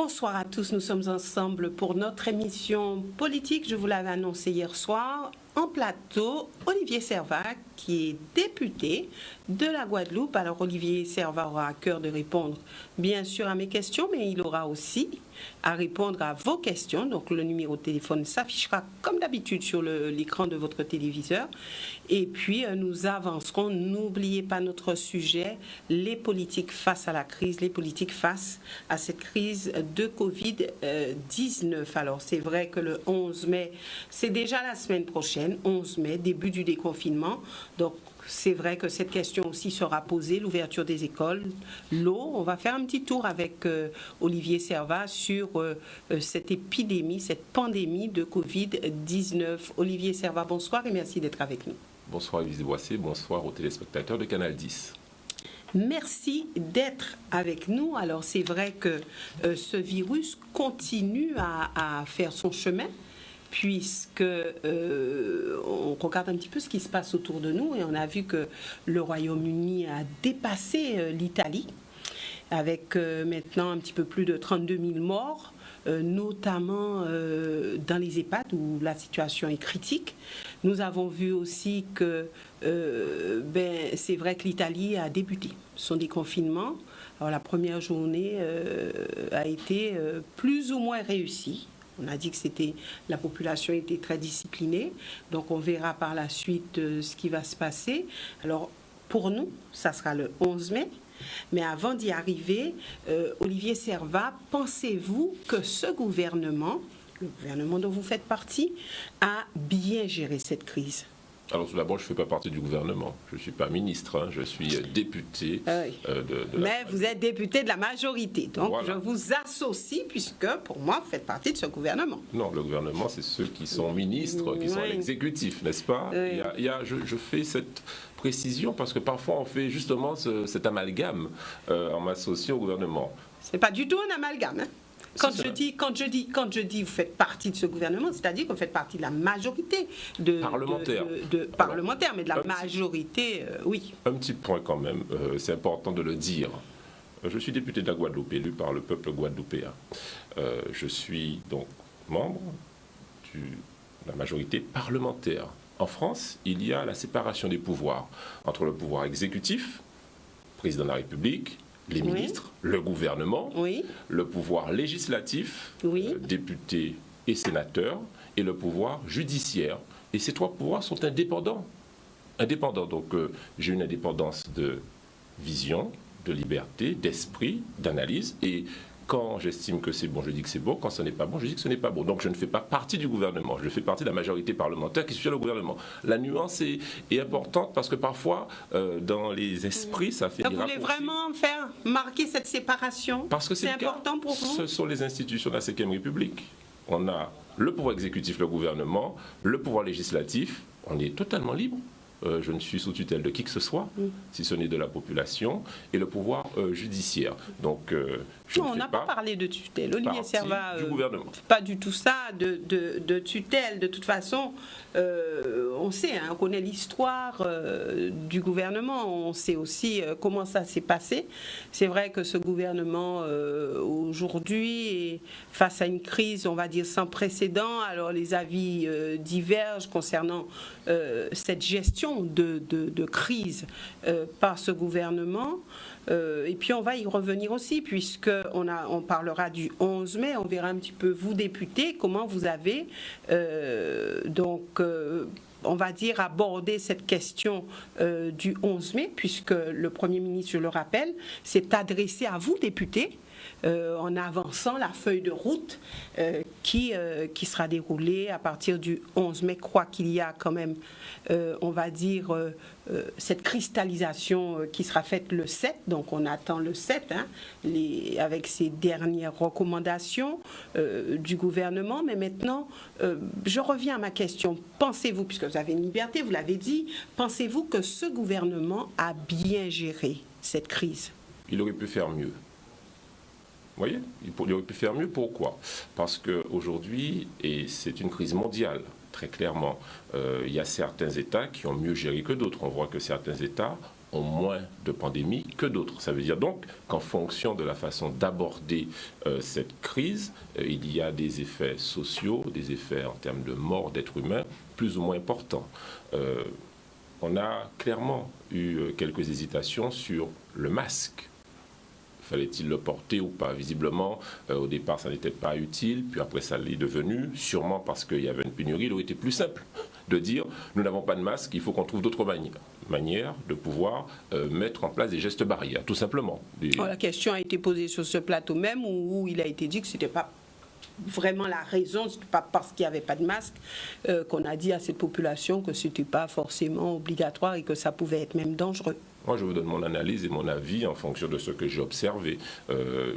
Bonsoir à tous, nous sommes ensemble pour notre émission politique. Je vous l'avais annoncé hier soir. En plateau, Olivier Serva, qui est député de la Guadeloupe. Alors Olivier Serva aura à cœur de répondre bien sûr à mes questions, mais il aura aussi à répondre à vos questions. Donc le numéro de téléphone s'affichera comme d'habitude sur l'écran de votre téléviseur. Et puis nous avancerons. N'oubliez pas notre sujet, les politiques face à la crise, les politiques face à cette crise de Covid-19. Alors c'est vrai que le 11 mai, c'est déjà la semaine prochaine. 11 mai, début du déconfinement. Donc, c'est vrai que cette question aussi sera posée, l'ouverture des écoles, l'eau. On va faire un petit tour avec Olivier Serva sur cette épidémie, cette pandémie de Covid-19. Olivier Serva, bonsoir et merci d'être avec nous. Bonsoir Élise Boissé, bonsoir aux téléspectateurs de Canal 10. Merci d'être avec nous. Alors, c'est vrai que ce virus continue à faire son chemin, puisque on regarde un petit peu ce qui se passe autour de nous et on a vu que le Royaume-Uni a dépassé l'Italie avec maintenant un petit peu plus de 32 000 morts, notamment dans les EHPAD où la situation est critique. Nous avons vu aussi que c'est vrai que l'Italie a débuté son déconfinement. Alors la première journée a été plus ou moins réussie. On a dit que la population était très disciplinée, donc on verra par la suite ce qui va se passer. Alors pour nous, ça sera le 11 mai, mais avant d'y arriver, Olivier Serva, pensez-vous que ce gouvernement, le gouvernement dont vous faites partie, a bien géré cette crise ? Alors tout d'abord, je ne fais pas partie du gouvernement. Je ne suis pas ministre, je suis député Mais vous êtes député de la majorité, donc voilà. Je vous associe puisque pour moi, vous faites partie de ce gouvernement. Non, le gouvernement, c'est ceux qui sont ministres, qui sont à l'exécutif, n'est-ce pas ? Oui. Je fais cette précision parce que parfois on fait justement cet amalgame en m'associant au gouvernement. Ce n'est pas du tout un amalgame, hein. Quand je dis vous faites partie de ce gouvernement, c'est-à-dire que vous faites partie de la majorité parlementaire, mais de la majorité, oui. Un petit point quand même, c'est important de le dire. Je suis député de la Guadeloupe, élu par le peuple guadeloupéen. Je suis donc membre de la majorité parlementaire. En France, il y a la séparation des pouvoirs entre le pouvoir exécutif, président de la République, les ministres, le gouvernement, le pouvoir législatif, députés et sénateurs, et le pouvoir judiciaire. Et ces trois pouvoirs sont indépendants. Donc j'ai une indépendance de vision, de liberté, d'esprit, d'analyse. Et quand j'estime que c'est bon, je dis que c'est bon. Quand ce n'est pas bon, je dis que ce n'est pas bon. Donc je ne fais pas partie du gouvernement. Je fais partie de la majorité parlementaire qui suit le gouvernement. La nuance est importante parce que parfois, dans les esprits, ça fait des raccourcis. Vous voulez vraiment faire marquer cette séparation ? Parce que c'est important pour vous ? Ce sont les institutions de la Ve République. On a le pouvoir exécutif, le gouvernement, le pouvoir législatif. On est totalement libre. Je ne suis sous tutelle de qui que ce soit, si ce n'est de la population, et le pouvoir judiciaire. Donc, on n'a pas parlé de tutelle. Olivier Serva, du gouvernement. Pas du tout ça, de tutelle. De toute façon, on sait, on connaît l'histoire du gouvernement, on sait aussi comment ça s'est passé. C'est vrai que ce gouvernement, aujourd'hui, est face à une crise, on va dire, sans précédent. Alors, les avis divergent concernant cette gestion de crise par ce gouvernement. Et puis on va y revenir aussi, puisqu'on parlera du 11 mai, on verra un petit peu, vous députés, comment vous avez on va dire, aborder cette question du 11 mai, puisque le Premier ministre, je le rappelle, s'est adressé à vous, députés, en avançant la feuille de route qui sera déroulée à partir du 11 mai. Je crois qu'il y a quand même, on va dire, cette cristallisation qui sera faite le 7, donc on attend le 7, avec ces dernières recommandations du gouvernement. Mais maintenant, je reviens à ma question. Pensez-vous, puisque vous avez une liberté, vous l'avez dit, pensez-vous que ce gouvernement a bien géré cette crise ? Il aurait pu faire mieux. Vous voyez, il aurait pu faire mieux. Pourquoi ? Parce qu'aujourd'hui, et c'est une crise mondiale, très clairement, il y a certains États qui ont mieux géré que d'autres. On voit que certains États ont moins de pandémies que d'autres. Ça veut dire donc qu'en fonction de la façon d'aborder cette crise, il y a des effets sociaux, des effets en termes de mort d'êtres humains plus ou moins importants. On a clairement eu quelques hésitations sur le masque. Fallait-il le porter ou pas? Visiblement, au départ, ça n'était pas utile, puis après, ça l'est devenu, sûrement parce qu'il y avait une pénurie. Il aurait été plus simple de dire, nous n'avons pas de masque, il faut qu'on trouve d'autres manières de pouvoir mettre en place des gestes barrières, tout simplement. La question a été posée sur ce plateau même, où il a été dit que ce n'était pas vraiment la raison, ce n'est pas parce qu'il n'y avait pas de masque qu'on a dit à cette population que ce n'était pas forcément obligatoire et que ça pouvait être même dangereux. Moi, je vous donne mon analyse et mon avis en fonction de ce que j'ai observé.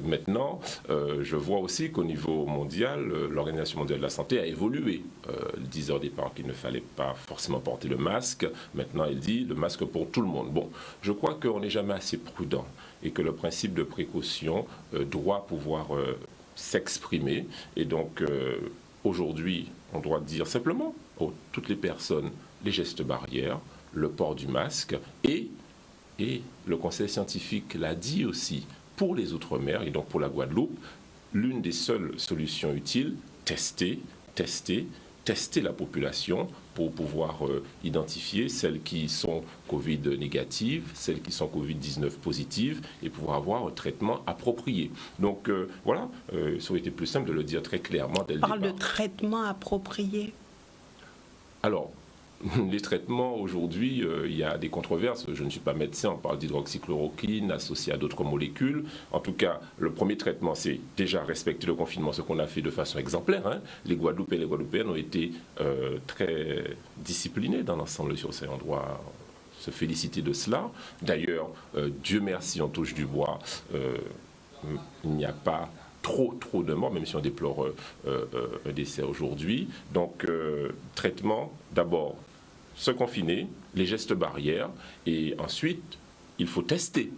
Maintenant, je vois aussi qu'au niveau mondial, l'Organisation mondiale de la santé a évolué. Elle disait au départ qu'il ne fallait pas forcément porter le masque. Maintenant, elle dit le masque pour tout le monde. Bon, je crois qu'on n'est jamais assez prudent et que le principe de précaution doit pouvoir s'exprimer. Et donc, aujourd'hui, on doit dire simplement à toutes les personnes les gestes barrières, le port du masque et le Conseil scientifique l'a dit aussi, pour les Outre-mer et donc pour la Guadeloupe, l'une des seules solutions utiles, tester la population pour pouvoir identifier celles qui sont Covid négatives, celles qui sont Covid-19 positives et pouvoir avoir un traitement approprié. Donc voilà, ça aurait été plus simple de le dire très clairement dès le départ. On parle de traitement approprié. Alors, les traitements, aujourd'hui, il y a des controverses. Je ne suis pas médecin, on parle d'hydroxychloroquine associée à d'autres molécules. En tout cas, le premier traitement, c'est déjà respecter le confinement, ce qu'on a fait de façon exemplaire. Hein. Les Guadeloupéens et les Guadeloupéennes ont été très disciplinés dans l'ensemble sur ces endroits. Se féliciter de cela. D'ailleurs, Dieu merci, on touche du bois, il n'y a pas trop de morts, même si on déplore un décès aujourd'hui. Donc, traitement, d'abord, se confiner, les gestes barrières, et ensuite, il faut tester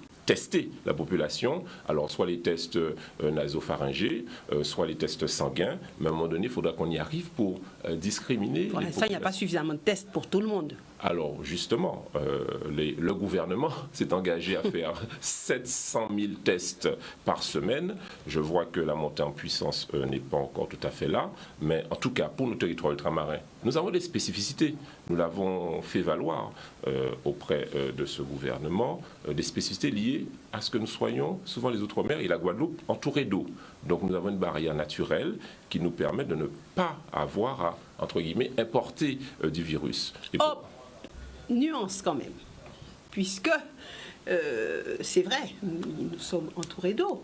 la population. Alors, soit les tests nasopharyngés, soit les tests sanguins, mais à un moment donné, il faudra qu'on y arrive pour discriminer. Pour l'instant, il n'y a pas suffisamment de tests pour tout le monde. Alors, justement, le gouvernement s'est engagé à faire 700 000 tests par semaine. Je vois que la montée en puissance n'est pas encore tout à fait là. Mais en tout cas, pour nos territoires ultramarins, nous avons des spécificités. Nous l'avons fait valoir auprès de ce gouvernement, des spécificités liées à ce que nous soyons, souvent les Outre-mer et la Guadeloupe, entourés d'eau. Donc nous avons une barrière naturelle qui nous permet de ne pas avoir à, entre guillemets, importer du virus. Nuance quand même, puisque c'est vrai, nous sommes entourés d'eau,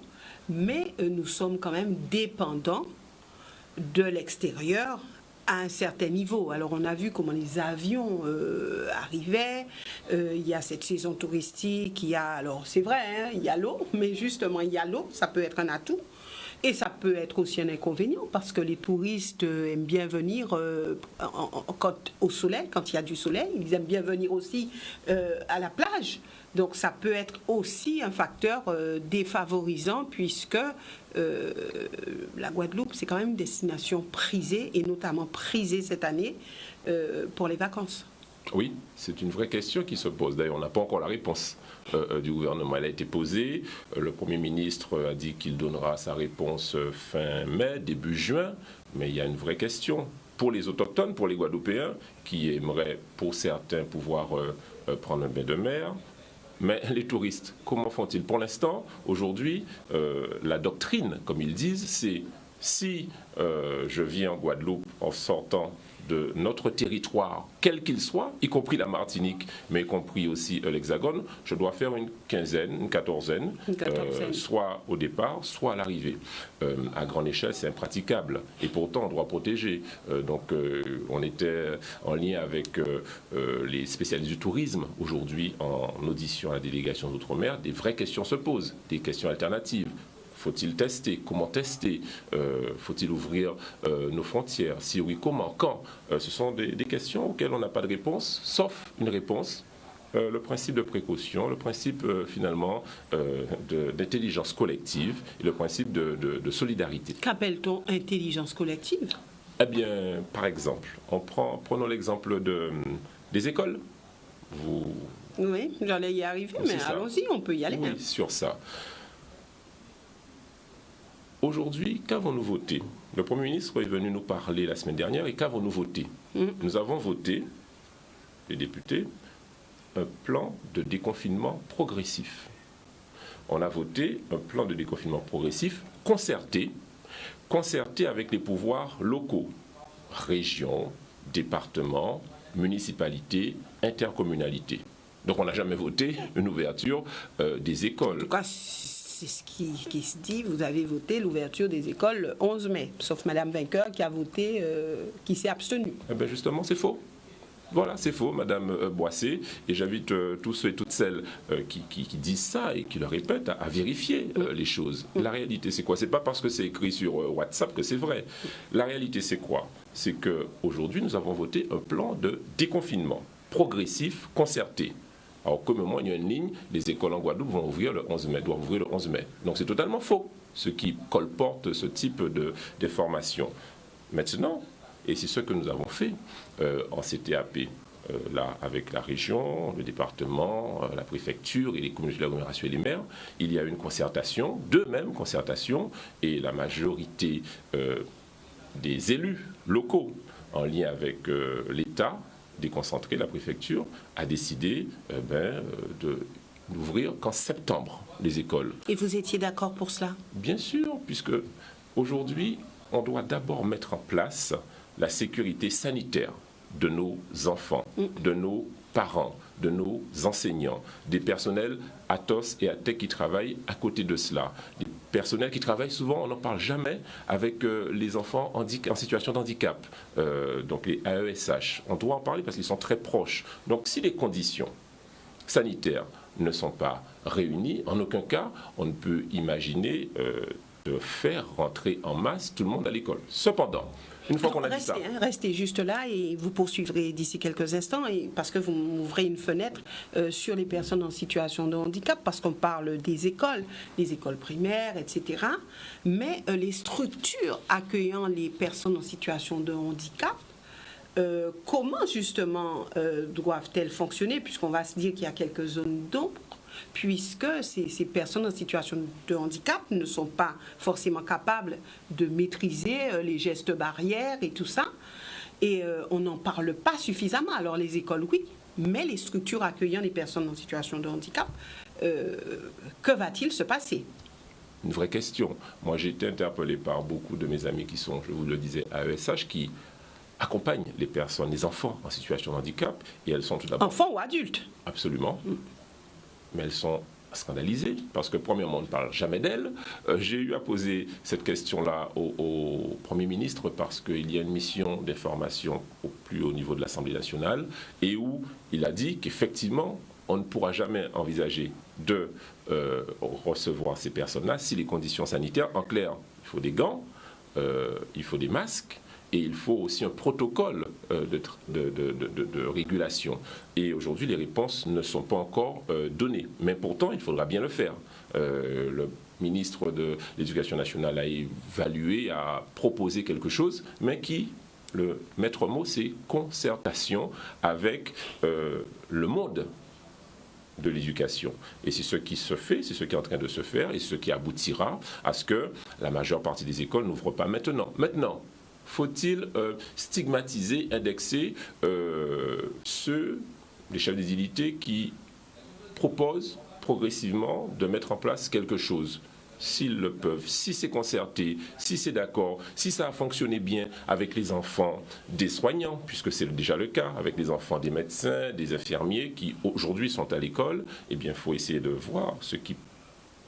mais nous sommes quand même dépendants de l'extérieur à un certain niveau. Alors on a vu comment les avions arrivaient, il y a cette saison touristique, alors c'est vrai, hein, il y a l'eau, mais justement il y a l'eau, ça peut être un atout. Et ça peut être aussi un inconvénient parce que les touristes aiment bien venir au soleil, quand il y a du soleil. Ils aiment bien venir aussi à la plage. Donc ça peut être aussi un facteur défavorisant puisque la Guadeloupe, c'est quand même une destination prisée et notamment prisée cette année pour les vacances. Oui, c'est une vraie question qui se pose. D'ailleurs, on n'a pas encore la réponse du gouvernement. Elle a été posée. Le Premier ministre a dit qu'il donnera sa réponse fin mai, début juin. Mais il y a une vraie question. Pour les autochtones, pour les Guadeloupéens, qui aimeraient, pour certains, pouvoir prendre un bain de mer. Mais les touristes, comment font-ils? Pour l'instant, aujourd'hui, la doctrine, comme ils disent, c'est si je viens en Guadeloupe en sortant de notre territoire, quel qu'il soit, y compris la Martinique, mais y compris aussi l'Hexagone, je dois faire une quatorzaine, soit au départ, soit à l'arrivée. À grande échelle, c'est impraticable. Et pourtant, on doit protéger. Donc, on était en lien avec les spécialistes du tourisme aujourd'hui en audition à la délégation d'Outre-mer. Des vraies questions se posent, des questions alternatives. Faut-il tester? Comment tester? Faut-il ouvrir nos frontières? Si oui, comment? Quand? Ce sont des questions auxquelles on n'a pas de réponse, sauf une réponse. Le principe de précaution, le principe finalement d'intelligence collective et le principe de solidarité. Qu'appelle-t-on intelligence collective? Eh bien, par exemple, prenons l'exemple des écoles. Vous Oui, j'allais y arriver, mais allons-y, on peut y aller. Oui, sur ça. Aujourd'hui, qu'avons-nous voté? Le Premier ministre est venu nous parler la semaine dernière et qu'avons-nous voté? Nous avons voté, les députés, un plan de déconfinement progressif. On a voté un plan de déconfinement progressif concerté avec les pouvoirs locaux, régions, départements, municipalités, intercommunalités. Donc on n'a jamais voté une ouverture des écoles. En tout cas, c'est ce qui se dit. Vous avez voté l'ouverture des écoles le 11 mai, sauf Mme Vainqueur qui a voté, qui s'est abstenue. Eh bien justement, c'est faux. Voilà, c'est faux, Madame Boissé, et j'invite tous ceux et toutes celles qui disent ça et qui le répètent à vérifier les choses. La réalité, c'est quoi? C'est pas parce que c'est écrit sur WhatsApp que c'est vrai. La réalité, c'est quoi? C'est qu'aujourd'hui, nous avons voté un plan de déconfinement progressif, concerté. Alors, comme moi, il y a une ligne, les écoles en Guadeloupe vont ouvrir le 11 mai, doivent ouvrir le 11 mai. Donc, c'est totalement faux, ce qui colporte ce type d'information. Maintenant, et c'est ce que nous avons fait en CTAP, là, avec la région, le département, la préfecture et les communautés d'agglomération et les maires, il y a une concertation, deux mêmes concertations, et la majorité des élus locaux, en lien avec l'État, déconcentré, la préfecture, a décidé de n'ouvrir qu'en septembre les écoles. Et vous étiez d'accord pour cela? Bien sûr, puisque aujourd'hui, on doit d'abord mettre en place la sécurité sanitaire de nos enfants, de nos parents, de nos enseignants, des personnels ATOS et ATEC qui travaillent à côté de cela, des personnels qui travaillent souvent, on n'en parle jamais, avec les enfants en situation de handicap, donc les AESH. On doit en parler parce qu'ils sont très proches. Donc si les conditions sanitaires ne sont pas réunies, en aucun cas, on ne peut imaginer de faire rentrer en masse tout le monde à l'école. Cependant, une fois qu'on a dit ça... Restez juste là et vous poursuivrez d'ici quelques instants parce que vous m'ouvrez une fenêtre sur les personnes en situation de handicap parce qu'on parle des écoles primaires, etc. Mais les structures accueillant les personnes en situation de handicap, comment justement doivent-elles fonctionner, puisqu'on va se dire qu'il y a quelques zones d'ombre, puisque ces personnes en situation de handicap ne sont pas forcément capables de maîtriser les gestes barrières et tout ça, et on n'en parle pas suffisamment. Alors les écoles, oui, mais les structures accueillant les personnes en situation de handicap, que va-t-il se passer? Une vraie question. Moi, j'ai été interpellé par beaucoup de mes amis qui sont, je vous le disais, AESH, qui accompagnent les personnes, les enfants en situation de handicap, et elles sont tout d'abord... Enfants ou adultes? Absolument. Mais elles sont scandalisées, parce que premièrement, on ne parle jamais d'elles. J'ai eu à poser cette question-là au Premier ministre, parce qu'il y a une mission d'information au plus haut niveau de l'Assemblée nationale, et où il a dit qu'effectivement, on ne pourra jamais envisager de recevoir ces personnes-là si les conditions sanitaires, en clair, il faut des gants, il faut des masques, et il faut aussi un protocole de régulation. Et aujourd'hui, les réponses ne sont pas encore données. Mais pourtant, il faudra bien le faire. Le ministre de l'Éducation nationale a évalué, a proposé quelque chose, mais le maître mot, c'est concertation avec le monde de l'éducation. Et c'est ce qui se fait, c'est ce qui est en train de se faire, et ce qui aboutira à ce que la majeure partie des écoles n'ouvrent pas maintenant. Maintenant, faut-il stigmatiser, indexer les chefs des unités qui proposent progressivement de mettre en place quelque chose? S'ils le peuvent, si c'est concerté, si c'est d'accord, si ça a fonctionné bien avec les enfants des soignants, puisque c'est déjà le cas, avec les enfants des médecins, des infirmiers qui aujourd'hui sont à l'école, eh bien il faut essayer de voir ce qui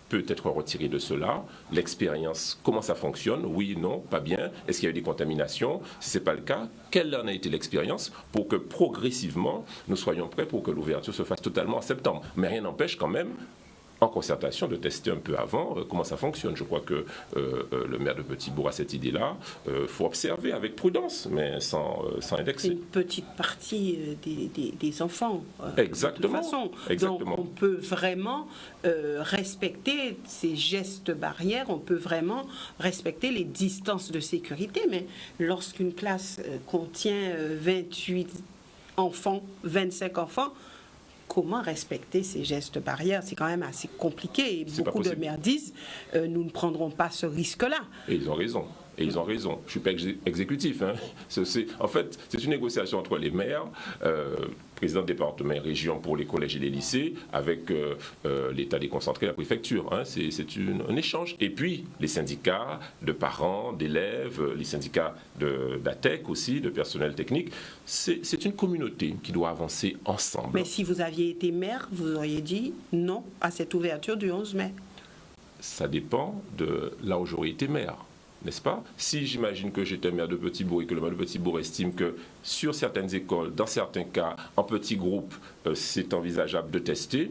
peut être retiré de cela, l'expérience, comment ça fonctionne, oui, non, pas bien, est-ce qu'il y a eu des contaminations, si ce n'est pas le cas, quelle en a été l'expérience pour que progressivement nous soyons prêts pour que l'ouverture se fasse totalement en septembre. Mais rien n'empêche quand même, en concertation, de tester un peu avant comment ça fonctionne. Je crois que le maire de Petit-Bourg a cette idée-là. Il faut observer avec prudence, mais sans indexer. Une petite partie des enfants. Exactement. De toute façon. Exactement. Donc on peut vraiment respecter ces gestes barrières, on peut vraiment respecter les distances de sécurité, mais lorsqu'une classe contient 28 enfants, 25 enfants, comment respecter ces gestes barrières? C'est quand même assez compliqué. Et beaucoup de maires disent nous ne prendrons pas ce risque-là. Et ils ont raison. Et ils ont raison. Je ne suis pas exécutif. Hein. En fait, c'est une négociation entre les maires, présidents de département et région pour les collèges et les lycées, avec l'État déconcentré, la préfecture. Hein. C'est un échange. Et puis, les syndicats de parents, d'élèves, les syndicats d'ATEC aussi, de personnel technique. C'est une communauté qui doit avancer ensemble. Mais si vous aviez été maire, vous auriez dit non à cette ouverture du 11 mai. Ça dépend de là où j'aurais été maire. N'est-ce pas? Si j'imagine que j'étais maire de Petit-Bourg et que le maire de Petit-Bourg estime que sur certaines écoles, dans certains cas, en petits groupes, c'est envisageable de tester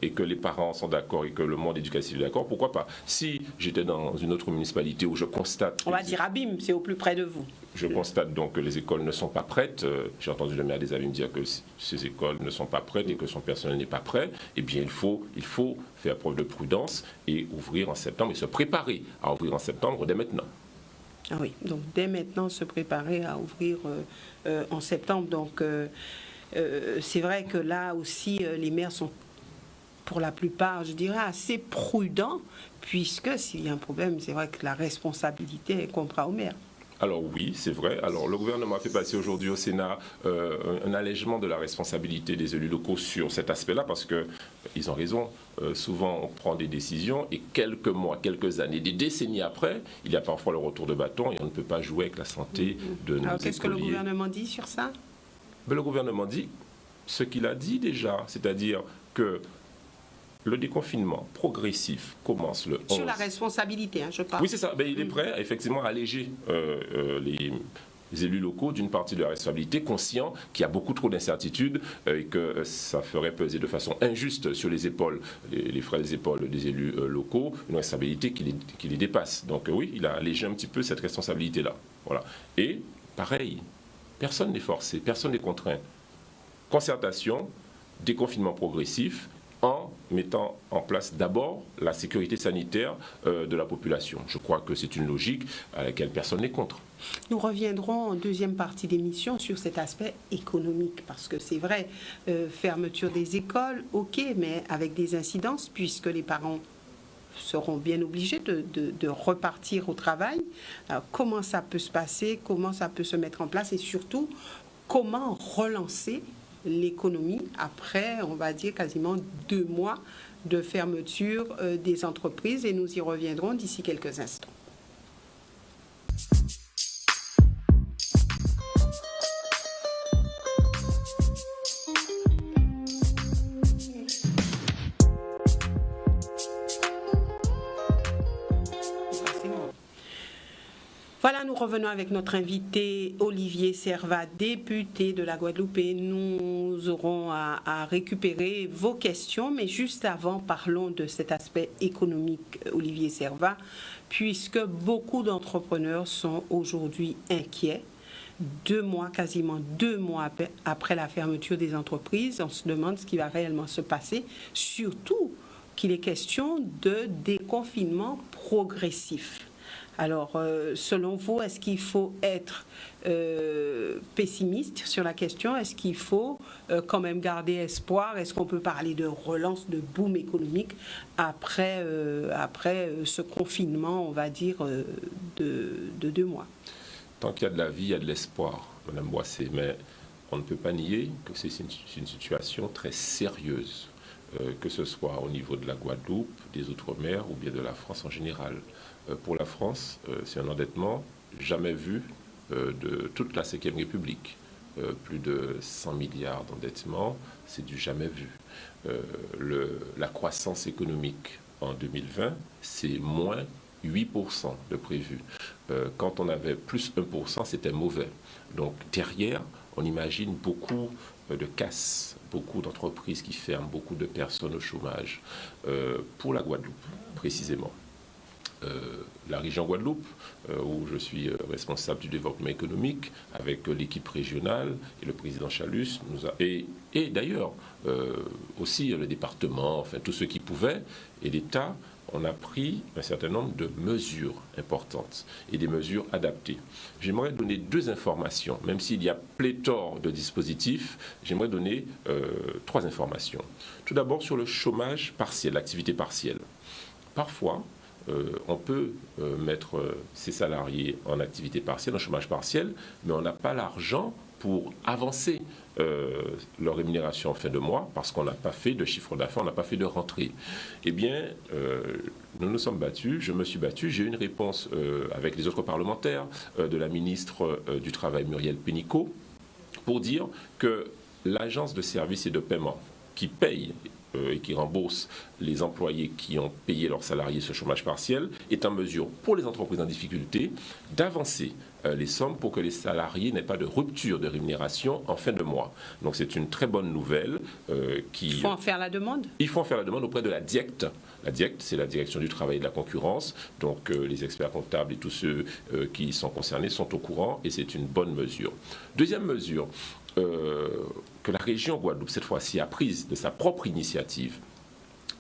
et que les parents sont d'accord et que le monde éducatif est d'accord, pourquoi pas? Si j'étais dans une autre municipalité où je constate... On va dire Abim, c'est au plus près de vous. Je constate donc que les écoles ne sont pas prêtes. J'ai entendu le maire des Abim dire que ces écoles ne sont pas prêtes et que son personnel n'est pas prêt. Eh bien, il faut faire preuve de prudence et ouvrir en septembre et se préparer à ouvrir en septembre dès maintenant. Ah oui, donc dès maintenant se préparer à ouvrir en septembre. Donc c'est vrai que là aussi les maires sont pour la plupart, je dirais, assez prudents, puisque s'il y a un problème, c'est vrai que la responsabilité est comprise au maire. Alors oui, c'est vrai. Alors le gouvernement a fait passer aujourd'hui au Sénat un allègement de la responsabilité des élus locaux sur cet aspect-là, parce qu'ils ont raison. Souvent, on prend des décisions et quelques mois, quelques années, des décennies après, il y a parfois le retour de bâton et on ne peut pas jouer avec la santé de nos écoliers. Alors qu'est-ce que le gouvernement dit sur ça? Le gouvernement dit ce qu'il a dit déjà, c'est-à-dire que le déconfinement progressif commence le 11. Sur la responsabilité, je parle. Oui, c'est ça. Ben, il est prêt, effectivement, à alléger les élus locaux d'une partie de la responsabilité, conscient qu'il y a beaucoup trop d'incertitudes et que ça ferait peser de façon injuste sur les épaules, les frais des épaules des élus locaux, une responsabilité qui les dépasse. Donc oui, il a allégé un petit peu cette responsabilité-là. Voilà. Et pareil, personne n'est forcé, personne n'est contraint. Concertation, déconfinement progressif, en mettant en place d'abord la sécurité sanitaire de la population. Je crois que c'est une logique à laquelle personne n'est contre. Nous reviendrons en deuxième partie d'émission sur cet aspect économique, parce que c'est vrai, fermeture des écoles, ok, mais avec des incidences, puisque les parents seront bien obligés de repartir au travail. Alors, comment ça peut se passer, comment ça peut se mettre en place et surtout, comment relancer l'économie après, on va dire, quasiment 2 mois de fermeture des entreprises, et nous y reviendrons d'ici quelques instants. Voilà, nous revenons avec notre invité Olivier Servat, député de la Guadeloupe, et nous aurons à récupérer vos questions. Mais juste avant, parlons de cet aspect économique, Olivier Servat, puisque beaucoup d'entrepreneurs sont aujourd'hui inquiets. 2 mois, quasiment 2 mois après la fermeture des entreprises, on se demande ce qui va réellement se passer, surtout qu'il est question de déconfinement progressif. Alors, selon vous, est-ce qu'il faut être pessimiste sur la question? Est-ce qu'il faut quand même garder espoir? Est-ce qu'on peut parler de relance, de boom économique après ce confinement, on va dire, de 2 mois? Tant qu'il y a de la vie, il y a de l'espoir, Madame Boissé, mais on ne peut pas nier que c'est une situation très sérieuse, que ce soit au niveau de la Guadeloupe, des Outre-mer ou bien de la France en général. Pour la France, c'est un endettement jamais vu de toute la Ve République. Plus de 100 milliards d'endettement, c'est du jamais vu. La croissance économique en 2020, c'est moins 8% de prévu. Quand on avait plus 1%, c'était mauvais. Donc derrière, on imagine beaucoup de casses, beaucoup d'entreprises qui ferment, beaucoup de personnes au chômage. Pour la Guadeloupe, précisément. La région Guadeloupe, où je suis responsable du développement économique, avec l'équipe régionale et le président Chalus, et d'ailleurs aussi le département, enfin tous ceux qui pouvaient, et l'État on a pris un certain nombre de mesures importantes et des mesures adaptées. J'aimerais donner 2 informations, même s'il y a pléthore de dispositifs, j'aimerais donner 3 informations. Tout d'abord sur le chômage partiel, l'activité partielle. Parfois, on peut mettre ses salariés en activité partielle, en chômage partiel, mais on n'a pas l'argent pour avancer leur rémunération en fin de mois parce qu'on n'a pas fait de chiffre d'affaires, on n'a pas fait de rentrée. Eh bien, nous nous sommes battus, je me suis battu, j'ai eu une réponse avec les autres parlementaires de la ministre du Travail Muriel Pénicaud pour dire que l'agence de services et de paiement qui paye et qui rembourse les employés qui ont payé leurs salariés ce chômage partiel est en mesure, pour les entreprises en difficulté, d'avancer les sommes pour que les salariés n'aient pas de rupture de rémunération en fin de mois. Donc c'est une très bonne nouvelle. Il faut en faire la demande. Il faut en faire la demande auprès de la DIECT. La DIECT, c'est la Direction du Travail et de la Concurrence. Donc les experts comptables et tous ceux qui sont concernés sont au courant et c'est une bonne mesure. Deuxième mesure, que la région Guadeloupe, cette fois-ci, a prise de sa propre initiative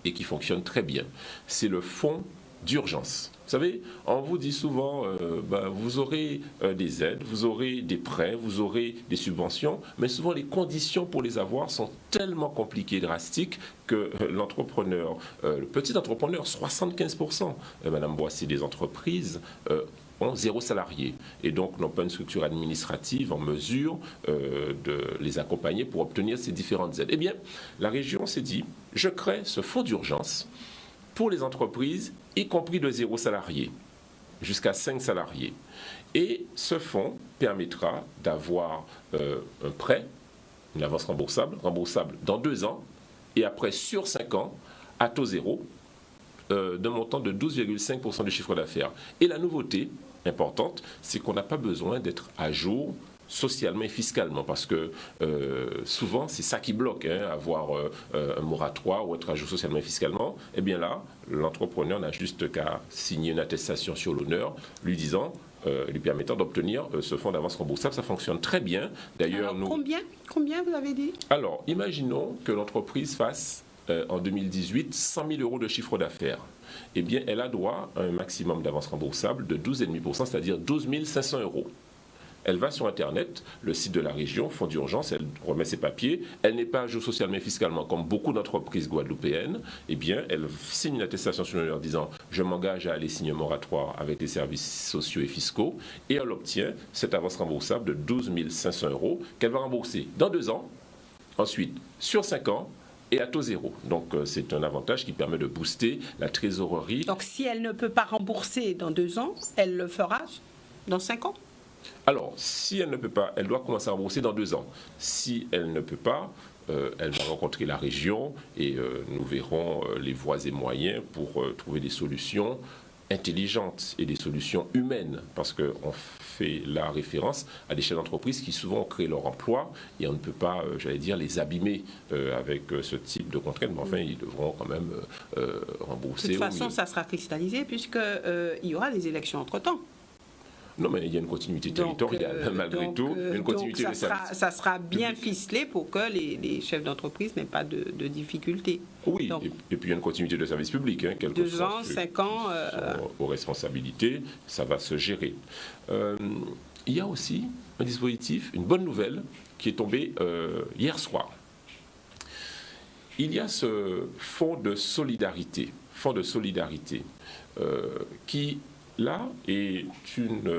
et qui fonctionne très bien, c'est le fonds d'urgence. Vous savez, on vous dit souvent, vous aurez des aides, vous aurez des prêts, vous aurez des subventions, mais souvent les conditions pour les avoir sont tellement compliquées et drastiques que l'entrepreneur, le petit entrepreneur, 75%, Madame Boissy, des entreprises, ont 0 salarié et donc n'ont pas une structure administrative en mesure de les accompagner pour obtenir ces différentes aides. Eh bien, la région s'est dit, je crée ce fonds d'urgence pour les entreprises, y compris de 0 salarié, jusqu'à 5 salariés. Et ce fonds permettra d'avoir un prêt, une avance remboursable dans 2 ans, et après sur 5 ans, à taux zéro, d'un montant de 12,5% du chiffre d'affaires. Et la nouveauté importante, c'est qu'on n'a pas besoin d'être à jour socialement et fiscalement, parce que souvent c'est ça qui bloque, avoir un moratoire ou être à jour socialement et fiscalement. Eh bien là, l'entrepreneur n'a juste qu'à signer une attestation sur l'honneur lui disant, lui permettant d'obtenir ce fonds d'avance remboursable. Ça fonctionne très bien. D'ailleurs, combien vous avez dit? Alors, imaginons que l'entreprise fasse en 2018 100 000 euros de chiffre d'affaires. Eh bien, elle a droit à un maximum d'avance remboursable de 12,5%, c'est-à-dire 12 500 euros. Elle va sur Internet, le site de la région, fonds d'urgence, elle remet ses papiers, elle n'est pas à jour socialement et fiscalement comme beaucoup d'entreprises guadeloupéennes, eh bien, elle signe une attestation sur l'honneur disant « je m'engage à aller signer un moratoire avec les services sociaux et fiscaux » et elle obtient cette avance remboursable de 12 500 euros qu'elle va rembourser dans 2 ans, ensuite sur 5 ans, et à taux zéro. Donc c'est un avantage qui permet de booster la trésorerie. Donc si elle ne peut pas rembourser dans 2 ans, elle le fera dans 5 ans? Alors, si elle ne peut pas, elle doit commencer à rembourser dans 2 ans. Si elle ne peut pas, elle va rencontrer la région et nous verrons les voies et moyens pour trouver des solutions intelligentes et des solutions humaines, parce qu'on fait la référence à des chefs d'entreprise qui souvent ont créé leur emploi et on ne peut pas, j'allais dire, les abîmer avec ce type de contraintes, mais enfin ils devront quand même rembourser. De toute façon, ça sera cristallisé puisqu'il y aura des élections entre-temps. Non, mais il y a une continuité territoriale, malgré tout. Une continuité donc ça sera bien ficelé pour que les chefs d'entreprise n'aient pas de difficultés. Oui, et puis il y a une continuité de service public. 2 ans, 5 ans. Aux responsabilités, ça va se gérer. Il y a aussi un dispositif, une bonne nouvelle, qui est tombée hier soir. Il y a ce fonds de solidarité qui là est une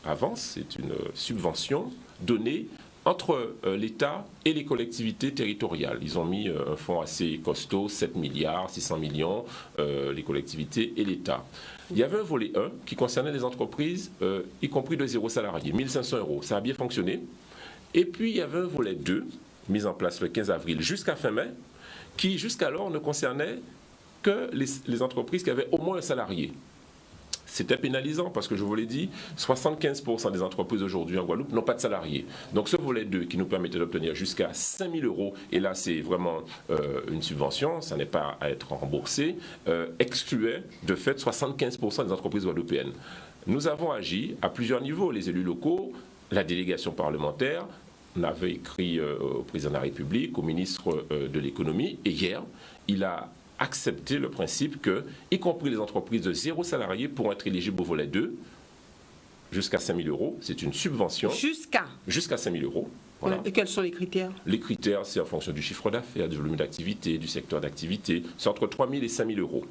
avance, c'est une subvention donnée entre l'État et les collectivités territoriales. Ils ont mis un fonds assez costaud, 7 milliards, 600 millions, les collectivités et l'État. Il y avait un volet 1 qui concernait les entreprises, y compris de 0 salarié, 1 500 euros. Ça a bien fonctionné. Et puis il y avait un volet 2, mis en place le 15 avril jusqu'à fin mai, qui jusqu'alors ne concernait que les entreprises qui avaient au moins un salarié. C'était pénalisant parce que, je vous l'ai dit, 75% des entreprises aujourd'hui en Guadeloupe n'ont pas de salariés. Donc ce volet 2 qui nous permettait d'obtenir jusqu'à 5 000 euros, et là c'est vraiment une subvention, ça n'est pas à être remboursé, excluait de fait 75% des entreprises guadeloupéennes. Nous avons agi à plusieurs niveaux, les élus locaux, la délégation parlementaire. On avait écrit au président de la République, au ministre de l'économie, et hier, il a accepté le principe que, y compris les entreprises de 0 salarié, pourront être éligibles au volet 2 jusqu'à 5 000 euros. C'est une subvention. Jusqu'à 5 000 euros. Voilà. Et quels sont les critères? Les critères, c'est en fonction du chiffre d'affaires, du volume d'activité, du secteur d'activité. C'est entre 3 000 et 5 000 euros.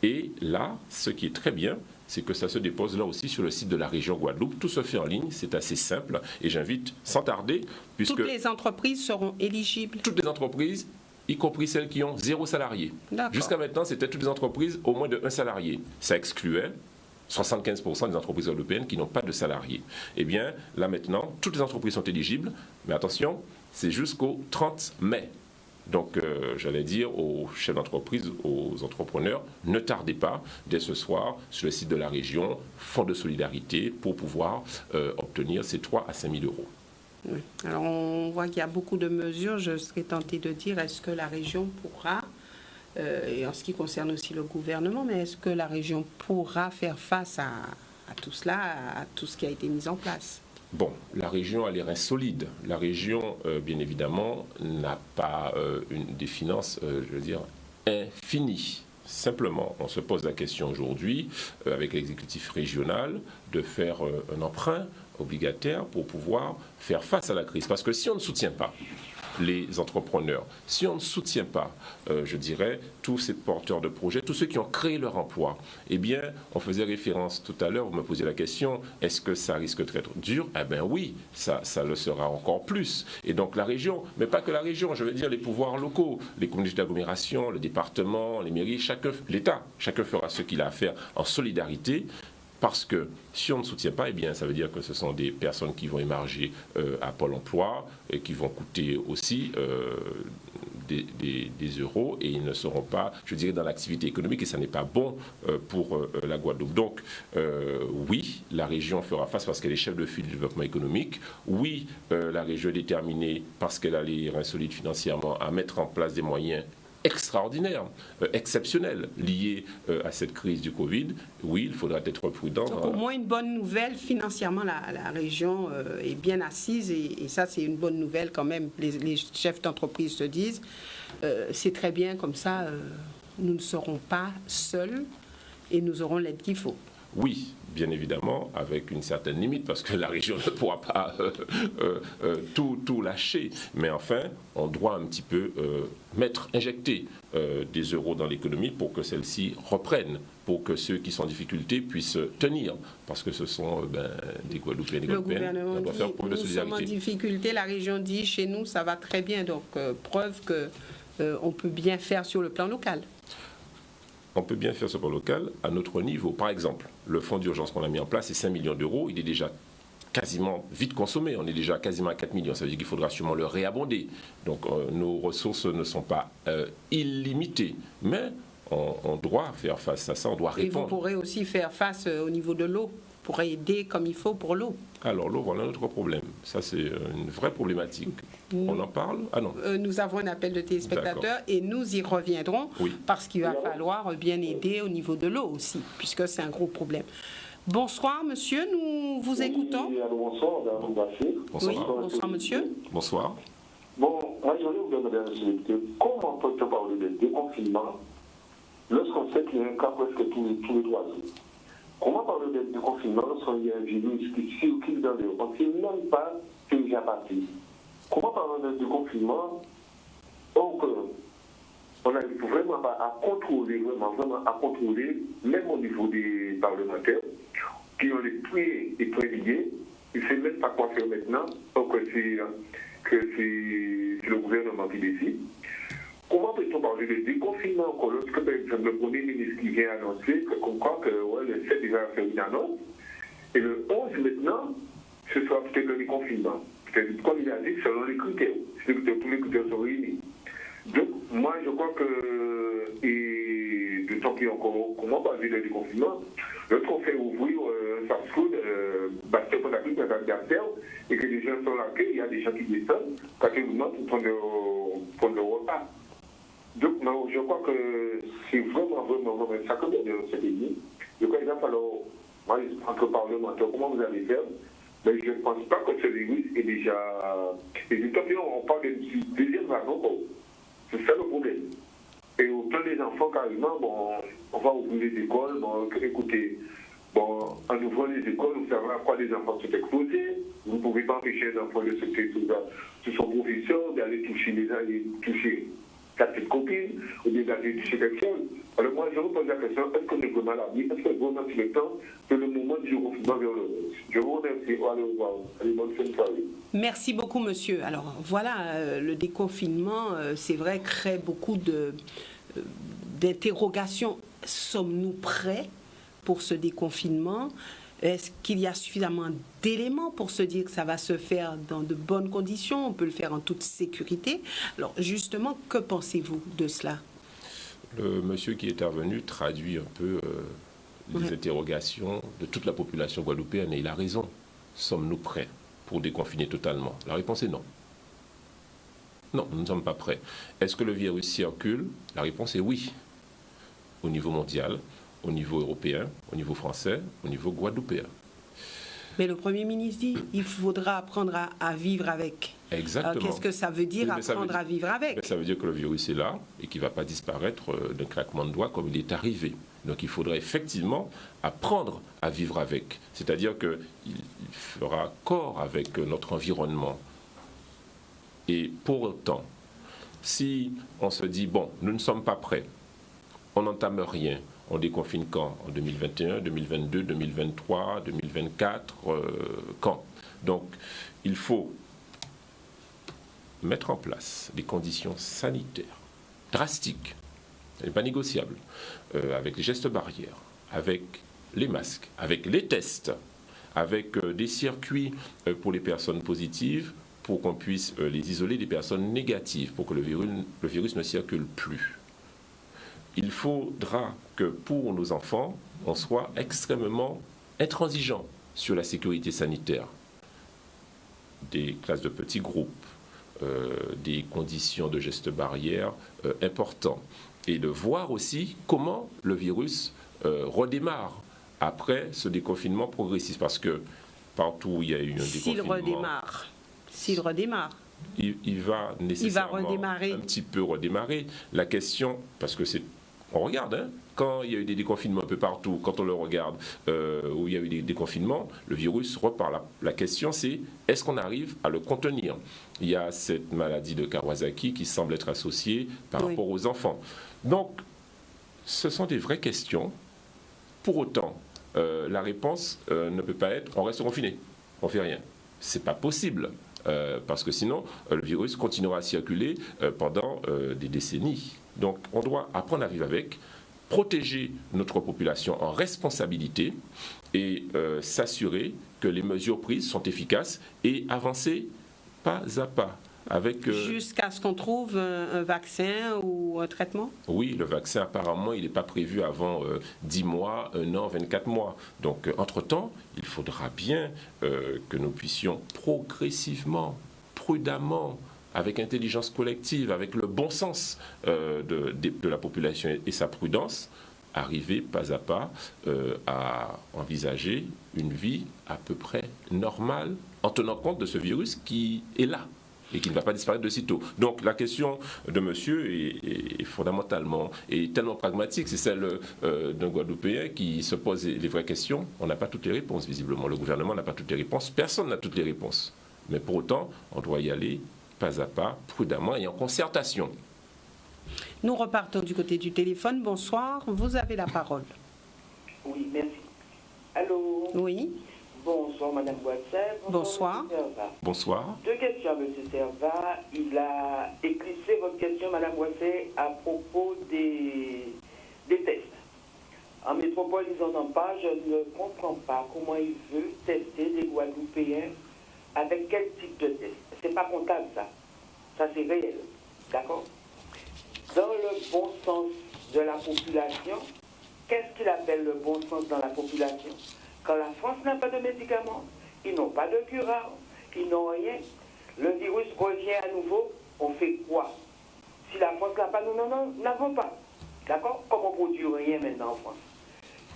Et là, ce qui est très bien, c'est que ça se dépose là aussi sur le site de la région Guadeloupe. Tout se fait en ligne, c'est assez simple. Et j'invite, sans tarder, puisque... Toutes les entreprises seront éligibles? Toutes les entreprises, y compris celles qui ont 0 salarié. Jusqu'à maintenant, c'était toutes les entreprises au moins de 1 salarié. Ça excluait 75% des entreprises européennes qui n'ont pas de salariés. Eh bien, là maintenant, toutes les entreprises sont éligibles, mais attention, c'est jusqu'au 30 mai. Donc, j'allais dire aux chefs d'entreprise, aux entrepreneurs, ne tardez pas, dès ce soir, sur le site de la région, Fonds de solidarité, pour pouvoir obtenir ces 3 à 5 000 euros. Oui. Alors, on voit qu'il y a beaucoup de mesures. Je serais tentée de dire, est-ce que la région pourra... et en ce qui concerne aussi le gouvernement, mais est-ce que la région pourra faire face à tout cela, à tout ce qui a été mis en place? Bon, la région a les reins solides. La région, bien évidemment, n'a pas des finances, je veux dire, infinies. Simplement, on se pose la question aujourd'hui, avec l'exécutif régional, de faire un emprunt obligataire pour pouvoir faire face à la crise. Parce que si on ne soutient pas les entrepreneurs, si on ne soutient pas, je dirais, tous ces porteurs de projets, tous ceux qui ont créé leur emploi, eh bien, on faisait référence tout à l'heure, vous me posiez la question, est-ce que ça risque d'être dur? Eh bien oui, ça le sera encore plus. Et donc la région, mais pas que la région, je veux dire les pouvoirs locaux, les communautés d'agglomération, le département, les mairies, l'État, chacun fera ce qu'il a à faire en solidarité. Parce que si on ne soutient pas, eh bien, ça veut dire que ce sont des personnes qui vont émarger à Pôle emploi et qui vont coûter aussi des euros et ils ne seront pas, je dirais, dans l'activité économique et ça n'est pas bon pour la Guadeloupe. Donc, oui, la région fera face parce qu'elle est chef de file du développement économique. Oui, la région est déterminée parce qu'elle a les reins solides financièrement à mettre en place des moyens extraordinaire, exceptionnel, lié à cette crise du Covid. Oui, il faudra être prudent. Donc, au moins une bonne nouvelle, financièrement, la région est bien assise et ça, c'est une bonne nouvelle quand même. Les chefs d'entreprise se disent, c'est très bien comme ça, nous ne serons pas seuls et nous aurons l'aide qu'il faut. Oui, bien évidemment, avec une certaine limite, parce que la région ne pourra pas tout lâcher. Mais enfin, on doit un petit peu injecter des euros dans l'économie pour que celle-ci reprenne, pour que ceux qui sont en difficulté puissent tenir, parce que ce sont des Guadeloupéens et des Guadeloupéennes. Le gouvernement doit faire preuve de solidarité. Nous sommes en difficulté, la région dit, chez nous, ça va très bien. Donc, preuve qu'on peut bien faire sur le plan local. On peut bien faire ce plan local à notre niveau. Par exemple, le fonds d'urgence qu'on a mis en place, c'est 5 millions d'euros. Il est déjà quasiment vite consommé. On est déjà quasiment à 4 millions. Ça veut dire qu'il faudra sûrement le réabonder. Donc, nos ressources ne sont pas illimitées. Mais on doit faire face à ça, on doit répondre. Et vous pourrez aussi faire face au niveau de l'eau, pour aider comme il faut pour l'eau. Alors l'eau, voilà notre problème. Ça, c'est une vraie problématique. On en parle? Ah non. Nous avons un appel de téléspectateurs et nous y reviendrons parce qu'il va falloir bien aider au niveau de l'eau aussi, puisque c'est un gros problème. Bonsoir, monsieur, nous vous écoutons. Bonsoir, Madame Bassé. Bonsoir. Oui, bonsoir, monsieur. Bonsoir. Bon, moi, je voulais vous demander, comment peut-on parler de déconfinement lorsqu'on sait qu'il y a un cas presque tous les 3 jours? Comment parler de déconfinement lorsqu'il y a un virus qui circule dans le monde? On ne sait même pas ce qui est déjà passé. Comment parler de déconfinement donc on n'arrive vraiment pas à contrôler, vraiment à contrôler, même au niveau des parlementaires, qui ont les prix et préliés, ils ne savent même pas quoi faire maintenant, donc c'est le gouvernement qui décide. Comment peut-on parler de déconfinement encore lorsque, par exemple, le Premier ministre qui vient annoncer qu'on croit que le 7 déjà fait une annonce, et le 11 maintenant, ce sera peut-être le déconfinement. Peut-être, comme il a dit, selon les critères. Tous les critères sont réunis. Donc, moi, je crois que, et de temps qu'il y a encore, comment parler de déconfinement, lorsqu'on fait ouvrir un fast-food, c'est pour la plus d'affaires, et que les gens sont là, il y a des gens qui descendent, pratiquement pour prendre le repas. Donc, non, je crois que c'est vraiment sacré de ce pays. Je crois qu'il va falloir, moi, entre parlementaires, comment vous allez faire? Mais je ne pense pas que ce virus est déjà. Et du temps, on parle d'une deuxième vague encore. C'est ça le problème. Et au plan des enfants, carrément, bon, on va ouvrir les écoles. Bon, écoutez, bon, en ouvrant les écoles, vous savez à quoi les enfants sont exposés. Vous ne pouvez pas empêcher un enfant de se faire sous son professeur, d'aller toucher toucher sa petite copine, ou bien d'aller toucher quelque chose. Alors moi, je vous pose la question, est-ce qu'on est vraiment à l'abri? Est-ce que vraiment c'est le temps que le moment du confinement vers le reste? Je vous remercie. Allez, au revoir. Allez, bonne fin de soirée. Merci beaucoup, monsieur. Alors voilà, le déconfinement, c'est vrai, crée beaucoup d'interrogations. Sommes-nous prêts pour ce déconfinement? Est-ce qu'il y a suffisamment d'éléments pour se dire que ça va se faire dans de bonnes conditions? On peut le faire en toute sécurité. Alors justement, que pensez-vous de cela? Le monsieur qui est intervenu traduit un peu les interrogations de toute la population guadeloupéenne et il a raison. Sommes-nous prêts pour déconfiner totalement? La réponse est non. Non, nous ne sommes pas prêts. Est-ce que le virus circule? La réponse est oui. Au niveau mondial, au niveau européen, au niveau français, au niveau guadeloupéen. Mais le Premier ministre dit qu'il faudra apprendre à vivre avec. Exactement. Qu'est-ce que ça veut dire, apprendre à vivre avec? Ça veut dire que le virus est là et qu'il ne va pas disparaître d'un claquement de doigts comme il est arrivé. Donc il faudra effectivement apprendre à vivre avec. C'est-à-dire qu'il fera corps avec notre environnement. Et pour autant, si on se dit, bon, nous ne sommes pas prêts, on n'entame rien, on déconfine quand? En 2021, 2022, 2023, 2024, quand? Donc, il faut mettre en place des conditions sanitaires drastiques, ce n'est pas négociable, avec les gestes barrières, avec les masques, avec les tests, avec des circuits pour les personnes positives, pour qu'on puisse les isoler des personnes négatives, pour que le virus ne circule plus. Il faudra que pour nos enfants, on soit extrêmement intransigeant sur la sécurité sanitaire. Des classes de petits groupes, des conditions de gestes barrières importants. Et de voir aussi comment le virus redémarre après ce déconfinement progressif. Parce que partout où il y a eu un déconfinement... S'il redémarre. Il va nécessairement redémarrer. Un petit peu redémarrer. La question, parce que on regarde, hein, quand il y a eu des déconfinements un peu partout, quand on le regarde, où il y a eu des déconfinements, le virus repart. La question c'est, est-ce qu'on arrive à le contenir? Il y a cette maladie de Kawasaki qui semble être associée par rapport aux enfants. Donc, ce sont des vraies questions. Pour autant, la réponse ne peut pas être, on reste confiné, on ne fait rien. C'est pas possible. Parce que sinon, le virus continuera à circuler pendant des décennies. Donc, on doit apprendre à vivre avec, protéger notre population en responsabilité et s'assurer que les mesures prises sont efficaces et avancer pas à pas. Jusqu'à ce qu'on trouve un vaccin ou un traitement? Oui, le vaccin, apparemment, il n'est pas prévu avant 10 mois, 1 an, 24 mois. Donc, entre-temps, il faudra bien que nous puissions progressivement, prudemment, avec intelligence collective, avec le bon sens de la population et sa prudence, arriver pas à pas à envisager une vie à peu près normale en tenant compte de ce virus qui est là et qui ne va pas disparaître de sitôt. Donc la question de monsieur est fondamentalement et tellement pragmatique, c'est celle d'un Guadeloupéen qui se pose les vraies questions. On n'a pas toutes les réponses, visiblement. Le gouvernement n'a pas toutes les réponses, personne n'a toutes les réponses. Mais pour autant, on doit y aller pas à pas, prudemment et en concertation. Nous repartons du côté du téléphone. Bonsoir, vous avez la parole. Oui, merci. Allô? Oui. Bonsoir, Madame Boissel. Bonsoir. Bonsoir. Deux questions, Monsieur Servat. Il a éclipsé votre question, Madame Boissel, à propos des tests. En métropole, ils n'entendent pas. Je ne comprends pas comment il veut tester des Guadeloupéens avec quel type de test. C'est pas comptable, ça. Ça, c'est réel. D'accord? Dans le bon sens de la population, qu'est-ce qu'il appelle le bon sens dans la population? Quand la France n'a pas de médicaments, ils n'ont pas de curare, ils n'ont rien, le virus revient à nouveau, on fait quoi? Si la France n'a pas, nous n'avons pas. D'accord? Comme on ne produit rien maintenant en France.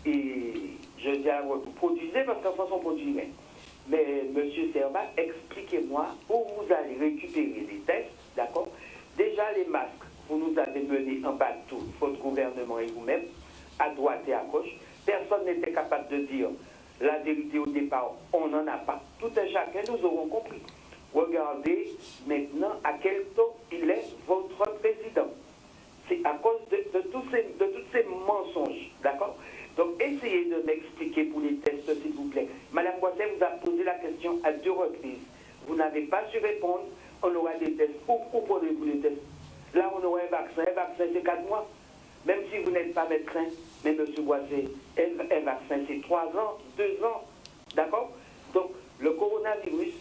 Et je dis à vous, produisez parce qu'en France on produit rien. Mais M. Servat, expliquez-moi où vous allez récupérer les tests, d'accord? Déjà les masques, vous nous avez mené en bateau, votre gouvernement et vous-même, à droite et à gauche. Personne n'était capable de dire la vérité au départ, on n'en a pas. Tout un chacun, nous aurons compris. Regardez maintenant à quel taux il est votre président. C'est à cause de tous ces mensonges, d'accord? Donc essayez de m'expliquer pour les tests, s'il vous plaît. Madame Boisset vous a posé la question à 2 reprises. Vous n'avez pas su répondre, on aura des tests. Où prenez-vous les tests? Là, on aura un vaccin c'est 4 mois. Même si vous n'êtes pas médecin, mais M. Boisset, un vaccin c'est 3 ans, 2 ans, d'accord? Donc le coronavirus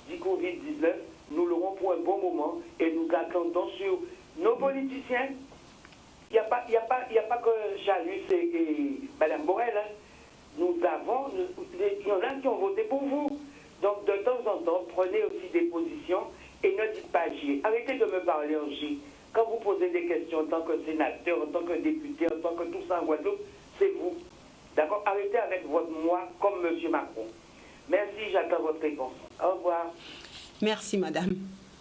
du Covid-19, nous l'aurons pour un bon moment et nous attendons sur nos politiciens. Il n'y a pas que Jalus et Mme Borel. Hein. Il y en a qui ont voté pour vous. Donc de temps en temps, prenez aussi des positions et ne dites pas J. Arrêtez de me parler en J. Quand vous posez des questions en tant que sénateur, en tant que député, en tant que tout ça en Guadeloupe, c'est vous. D'accord? Arrêtez avec votre moi comme M. Macron. Merci, j'attends votre réponse. Au revoir. Merci, madame.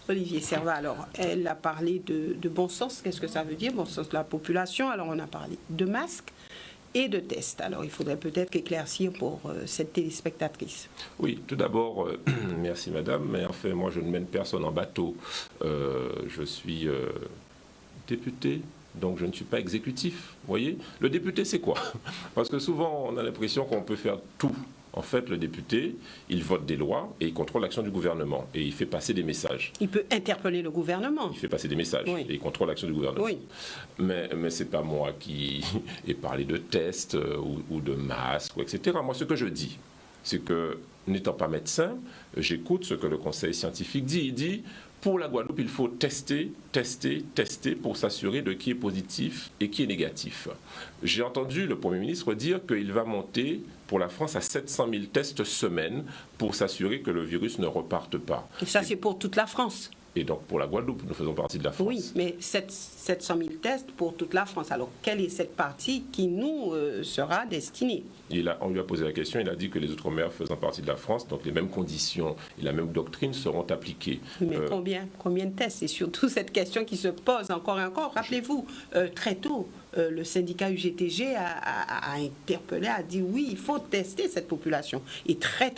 Olivier Servat, alors, elle a parlé de bon sens. Qu'est-ce que ça veut dire, bon sens de la population? Alors, on a parlé de masques et de tests. Alors, il faudrait peut-être éclaircir pour cette téléspectatrice. Oui, tout d'abord, merci madame, mais enfin, moi, je ne mène personne en bateau. Je suis député, donc je ne suis pas exécutif. Vous voyez? Le député, c'est quoi? Parce que souvent, on a l'impression qu'on peut faire tout. En fait, le député, il vote des lois et il contrôle l'action du gouvernement. Et il fait passer des messages. Il peut interpeller le gouvernement. Il fait passer des messages oui. Et il contrôle l'action du gouvernement. Oui. Mais ce n'est pas moi qui ai parlé de tests ou de masques, etc. Moi, ce que je dis, c'est que, n'étant pas médecin, j'écoute ce que le conseil scientifique dit. Il dit, pour la Guadeloupe, il faut tester pour s'assurer de qui est positif et qui est négatif. J'ai entendu le Premier ministre dire qu'il va monter pour la France à 700 000 tests semaine pour s'assurer que le virus ne reparte pas. Et ça, c'est pour toute la France. Et donc pour la Guadeloupe, nous faisons partie de la France. Oui, mais 700 000 tests pour toute la France. Alors, quelle est cette partie qui nous sera destinée? On lui a posé la question, il a dit que les Outre-mer faisant partie de la France, donc les mêmes conditions et la même doctrine seront appliquées. Mais combien de tests? C'est surtout cette question qui se pose encore et encore. Rappelez-vous, très tôt, le syndicat UGTG a interpellé, a dit oui, il faut tester cette population. Et très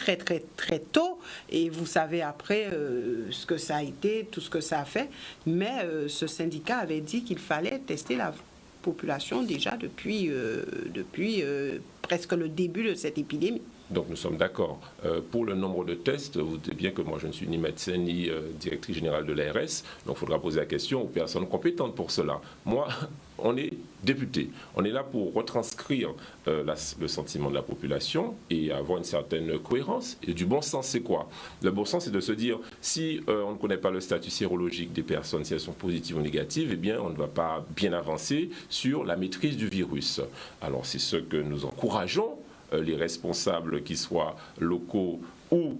tôt, et vous savez après ce que ça a été, tout ce que ça a fait, mais ce syndicat avait dit qu'il fallait tester la population déjà depuis presque le début de cette épidémie. Donc nous sommes d'accord. Pour le nombre de tests, vous savez bien que moi je ne suis ni médecin ni directrice générale de l'ARS, donc il faudra poser la question aux personnes compétentes pour cela. Moi, on est député. On est là pour retranscrire le sentiment de la population et avoir une certaine cohérence. Et du bon sens, c'est quoi? Le bon sens, c'est de se dire, si on ne connaît pas le statut sérologique des personnes, si elles sont positives ou négatives, eh bien, on ne va pas bien avancer sur la maîtrise du virus. Alors, c'est ce que nous encourageons les responsables, qu'ils soient locaux ou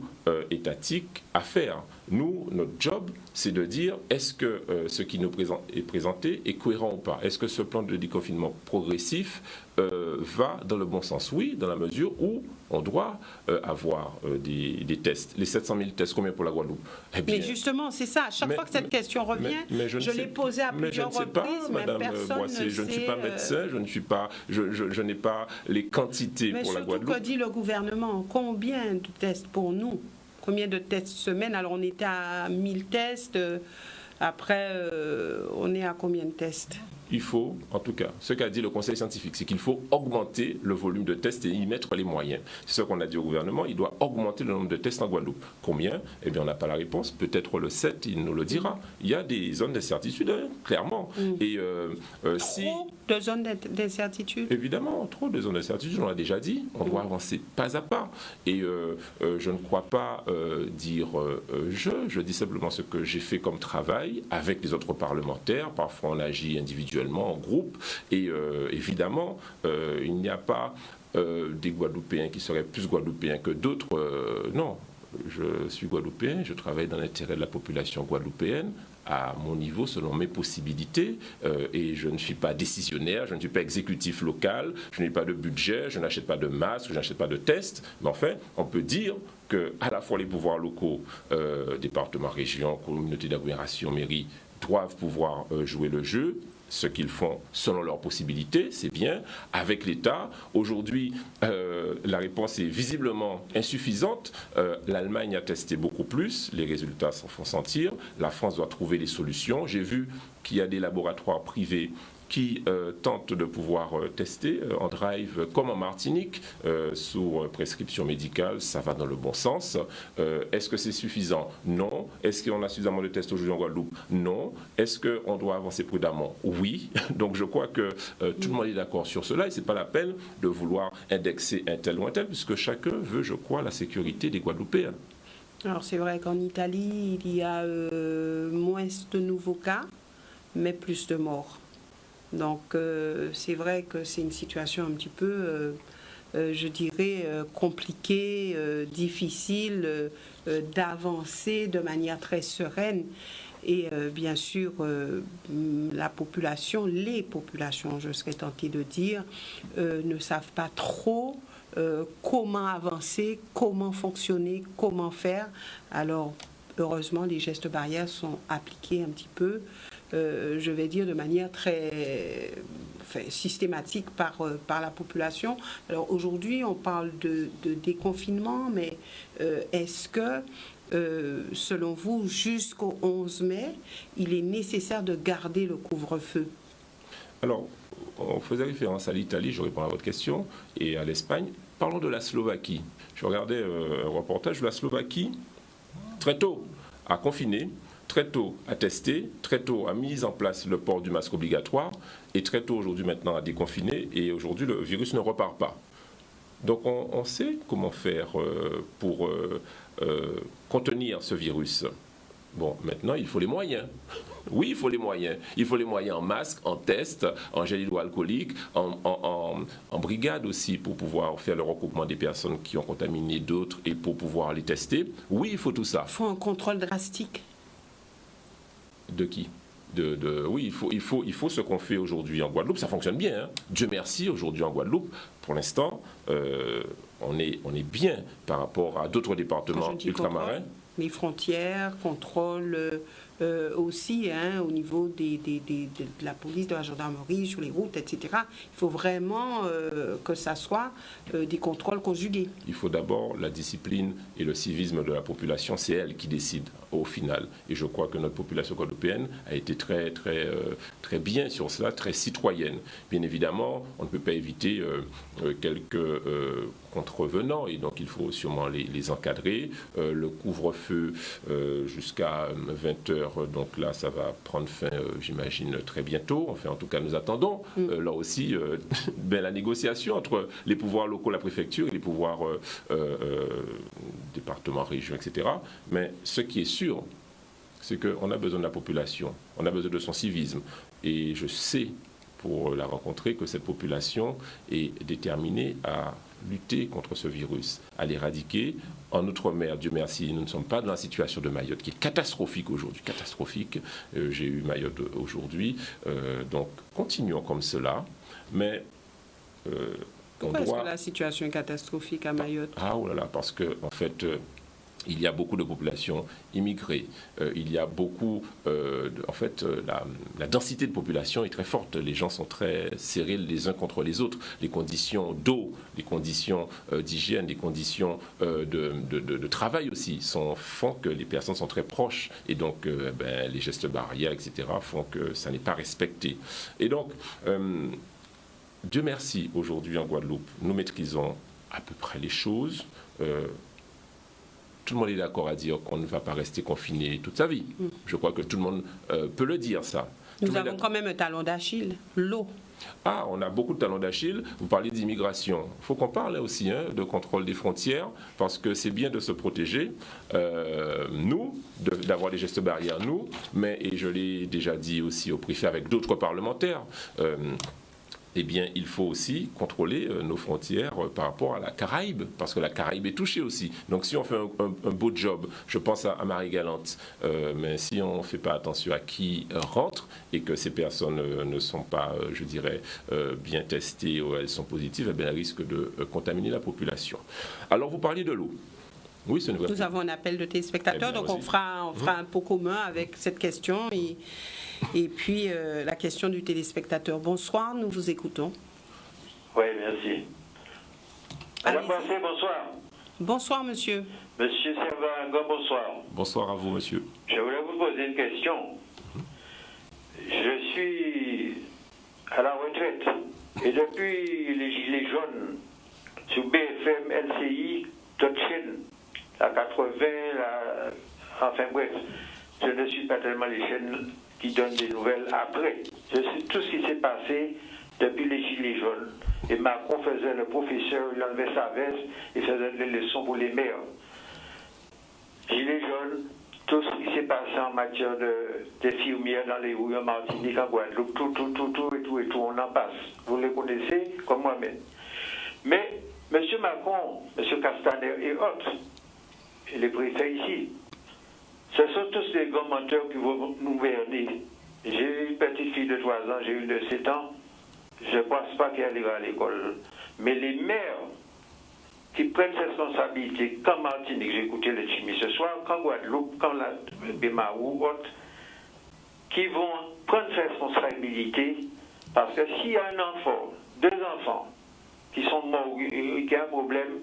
étatiques, à faire. Nous, notre job, c'est de dire est-ce que ce qui nous est présenté est cohérent ou pas? Est-ce que ce plan de déconfinement progressif va dans le bon sens? Oui, dans la mesure où on doit avoir des tests. Les 700 000 tests, combien pour la Guadeloupe? Eh bien, mais justement, c'est ça. À chaque fois que cette question revient, je l'ai posée à plusieurs reprises, mais personne ne sait. Je ne suis pas médecin, je n'ai pas les quantités pour la Guadeloupe. Mais surtout, que dit le gouvernement? Combien de tests pour nous? Combien de tests semaine? Alors, on était à 1000 tests. Après, on est à combien de tests? Il faut, en tout cas, ce qu'a dit le conseil scientifique, c'est qu'il faut augmenter le volume de tests et y mettre les moyens. C'est ce qu'on a dit au gouvernement, il doit augmenter le nombre de tests en Guadeloupe. Combien? Eh bien, on n'a pas la réponse. Peut-être le 7, il nous le dira. Il y a des zones d'incertitude, hein, clairement. Et trop de zones d'incertitude? Évidemment, trop de zones d'incertitude, on l'a déjà dit. On doit avancer pas à pas. Et je ne crois pas dire je dis simplement ce que j'ai fait comme travail avec les autres parlementaires. Parfois, on agit individuellement, en groupe, et évidemment, il n'y a pas des Guadeloupéens qui seraient plus Guadeloupéens que d'autres. Non, je suis Guadeloupéen, je travaille dans l'intérêt de la population guadeloupéenne, à mon niveau, selon mes possibilités, et je ne suis pas décisionnaire, je ne suis pas exécutif local, je n'ai pas de budget, je n'achète pas de masques, je n'achète pas de tests, mais enfin, on peut dire qu'à la fois les pouvoirs locaux, départements, régions, communautés d'agglomération, mairies, doivent pouvoir jouer le jeu. Ce qu'ils font selon leurs possibilités, c'est bien. Avec l'État, aujourd'hui, la réponse est visiblement insuffisante. L'Allemagne a testé beaucoup plus, les résultats s'en font sentir. La France doit trouver des solutions. J'ai vu qu'il y a des laboratoires privés qui tentent de pouvoir tester en drive comme en Martinique sous prescription médicale. Ça va dans le bon sens. Est-ce que c'est suffisant? Non. Est-ce qu'on a suffisamment de tests aujourd'hui en Guadeloupe? Non. Est-ce qu'on doit avancer prudemment? Oui. Donc je crois que tout le monde est d'accord sur cela et ce n'est pas la peine de vouloir indexer un tel ou un tel puisque chacun veut, je crois, la sécurité des Guadeloupéens. Alors c'est vrai qu'en Italie, il y a moins de nouveaux cas, mais plus de morts. Donc c'est vrai que c'est une situation un petit peu, je dirais, compliquée, difficile d'avancer de manière très sereine. Et bien sûr, la population, les populations, je serais tentée de dire, ne savent pas trop comment avancer, comment fonctionner, comment faire. Alors, heureusement, les gestes barrières sont appliqués un petit peu, je vais dire, de manière très systématique par la population. Alors, aujourd'hui, on parle de déconfinement, mais est-ce que, selon vous, jusqu'au 11 mai, il est nécessaire de garder le couvre-feu? Alors, on faisait référence à l'Italie, je réponds à votre question, et à l'Espagne. Parlons de la Slovaquie. Je regardais un reportage de la Slovaquie, très tôt a confiné, très tôt a testé, très tôt a mis en place le port du masque obligatoire, et très tôt aujourd'hui maintenant a déconfiné, et aujourd'hui le virus ne repart pas. Donc on sait comment faire pour contenir ce virus. Bon, maintenant, il faut les moyens. Oui, il faut les moyens. Il faut les moyens en masque, en test, en gel hydroalcoolique, en brigade aussi pour pouvoir faire le recoupement des personnes qui ont contaminé d'autres et pour pouvoir les tester. Oui, il faut tout ça. Il faut un contrôle drastique. De qui? Oui, il faut ce qu'on fait aujourd'hui en Guadeloupe. Ça fonctionne bien. Hein. Dieu merci, aujourd'hui en Guadeloupe, pour l'instant, on est bien par rapport à d'autres départements ultramarins. Les frontières, contrôle aussi au niveau de la police, de la gendarmerie, sur les routes, etc. Il faut vraiment que ça soit des contrôles conjugués. Il faut d'abord la discipline et le civisme de la population. C'est elle qui décide au final. Et je crois que notre population guadeloupéenne a été très, très, très bien sur cela, très citoyenne. Bien évidemment, on ne peut pas éviter quelques contrevenants et donc il faut sûrement les encadrer. Le couvre-feu jusqu'à 20h, donc là ça va prendre fin, j'imagine, très bientôt. Enfin, en tout cas, nous attendons là aussi la négociation entre les pouvoirs locaux, la préfecture et les pouvoirs départements, régions, etc. Mais ce qui est sûr, c'est qu'on a besoin de la population, on a besoin de son civisme. Et je sais, pour la rencontrer, que cette population est déterminée à lutter contre ce virus, à l'éradiquer. En Outre-mer, Dieu merci, nous ne sommes pas dans la situation de Mayotte qui est catastrophique aujourd'hui, catastrophique. J'ai eu Mayotte aujourd'hui, donc continuons comme cela, mais pourquoi est-ce que la situation est catastrophique à Mayotte? Ah, oh là là, parce que en fait, il y a beaucoup de populations immigrées. Il y a beaucoup, la densité de population est très forte. Les gens sont très serrés les uns contre les autres. Les conditions d'eau, les conditions d'hygiène, les conditions de travail aussi font que les personnes sont très proches. Et donc, les gestes barrières, etc., font que ça n'est pas respecté. Et donc, Dieu merci, aujourd'hui en Guadeloupe, nous maîtrisons à peu près les choses. Tout le monde est d'accord à dire qu'on ne va pas rester confiné toute sa vie. Je crois que tout le monde peut le dire, ça. Nous avons quand même un talon d'Achille, l'eau. Ah, on a beaucoup de talons d'Achille. Vous parlez d'immigration. Il faut qu'on parle aussi de contrôle des frontières, parce que c'est bien de se protéger, nous, d'avoir des gestes barrières, nous, mais, et je l'ai déjà dit aussi au préfet avec d'autres parlementaires, eh bien, il faut aussi contrôler nos frontières par rapport à la Caraïbe, parce que la Caraïbe est touchée aussi. Donc, si on fait un beau job, je pense à Marie-Galante, mais si on ne fait pas attention à qui rentre et que ces personnes ne sont pas, je dirais, bien testées ou elles sont positives, eh bien, elles risquent de contaminer la population. Alors, vous parliez de l'eau. Oui, c'est une vraie. Nous avons un appel de téléspectateurs, donc on fera un pot commun avec cette question et puis la question du téléspectateur. Bonsoir, nous vous écoutons. Oui, merci. Madame Boissé, bonsoir. Bonsoir, monsieur. Monsieur Servango, bonsoir. Bonsoir à vous, monsieur. Je voulais vous poser une question. Je suis à la retraite et depuis les Gilets jaunes, sur BFM, LCI, toute chaîne, la 80, enfin bref, je ne suis pas tellement les chaînes qui donnent des nouvelles après. Je sais tout ce qui s'est passé depuis les Gilets jaunes. Et Macron faisait le professeur, il enlevait sa veste et faisait des leçons pour les maires. Gilets jaunes, tout ce qui s'est passé en matière d'infirmières dans les rues en Martinique, en Guadeloupe, tout, on en passe. Vous les connaissez comme moi-même. Mais M. Macron, M. Castaner et autres, et les préfets ici, ce sont tous des grands menteurs qui vont nous berner. J'ai eu une petite fille de 3 ans, j'ai eu une de 7 ans, je ne pense pas qu'elle ira à l'école. Mais les maires qui prennent cette responsabilité, quand Martinique, j'ai écouté le Chimie ce soir, quand Guadeloupe, quand la Bémarou, autres, qui vont prendre cette responsabilité, parce que s'il y a un enfant, 2 enfants, qui sont morts, qui a un problème,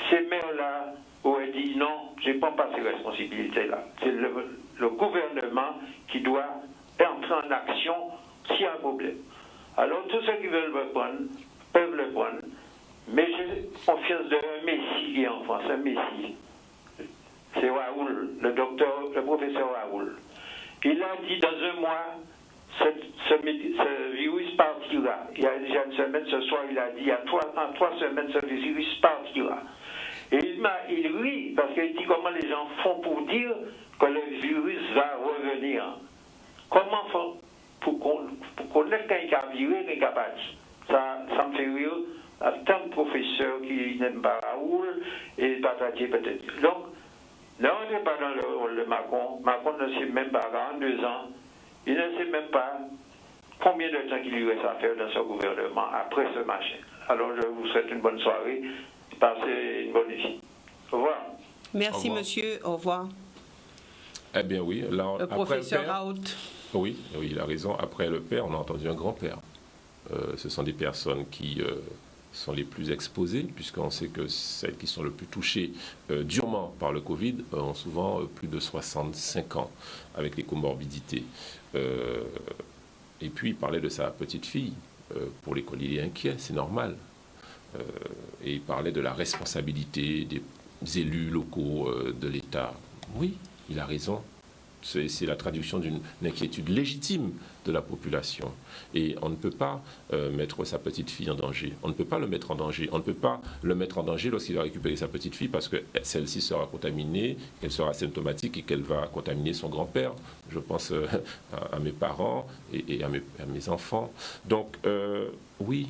ces maires-là auraient dit non, je ne prends pas ces responsabilités-là. C'est le gouvernement qui doit entrer en action s'il y a un problème. Alors tous ceux qui veulent le prendre, peuvent le prendre, mais j'ai confiance d'un Messie qui est en France, un Messie. C'est Raoul, le professeur Raoul. Il a dit dans un mois, ce virus partira. Il y a déjà une semaine, ce soir, il a dit, en 3 semaines, ce virus partira. Et il rit, parce qu'il dit comment les gens font pour dire que le virus va revenir. Comment font pour connaître quelqu'un qui a viré, quelqu'un qui a battu. Ça me fait rire. Tant de professeurs qui n'aiment pas Raoul et patatier peut-être. Donc, là, on n'est pas dans le rôle de Macron. Macron ne sait même pas, à 42 ans, il ne sait même pas combien de temps qu'il lui reste à faire dans ce gouvernement après ce machin. Alors, je vous souhaite une bonne soirée. Passez une bonne nuit. Au revoir. Merci, monsieur. Au revoir. Eh bien, oui. Là, le professeur Raoult. Oui, il a raison. Après le père, on a entendu un grand-père. Ce sont des personnes qui sont les plus exposées, puisqu'on sait que celles qui sont le plus touchées durement par le Covid ont souvent plus de 65 ans, avec les comorbidités. Et puis, il parlait de sa petite fille. Pour l'école, il est inquiet, c'est normal. Et il parlait de la responsabilité des élus locaux de l'État. Oui, il a raison. C'est la traduction d'une inquiétude légitime de la population. Et on ne peut pas mettre sa petite fille en danger. On ne peut pas le mettre en danger. On ne peut pas le mettre en danger lorsqu'il va récupérer sa petite fille parce que celle-ci sera contaminée, qu'elle sera symptomatique et qu'elle va contaminer son grand-père. Je pense à mes parents et à mes enfants. Donc, oui,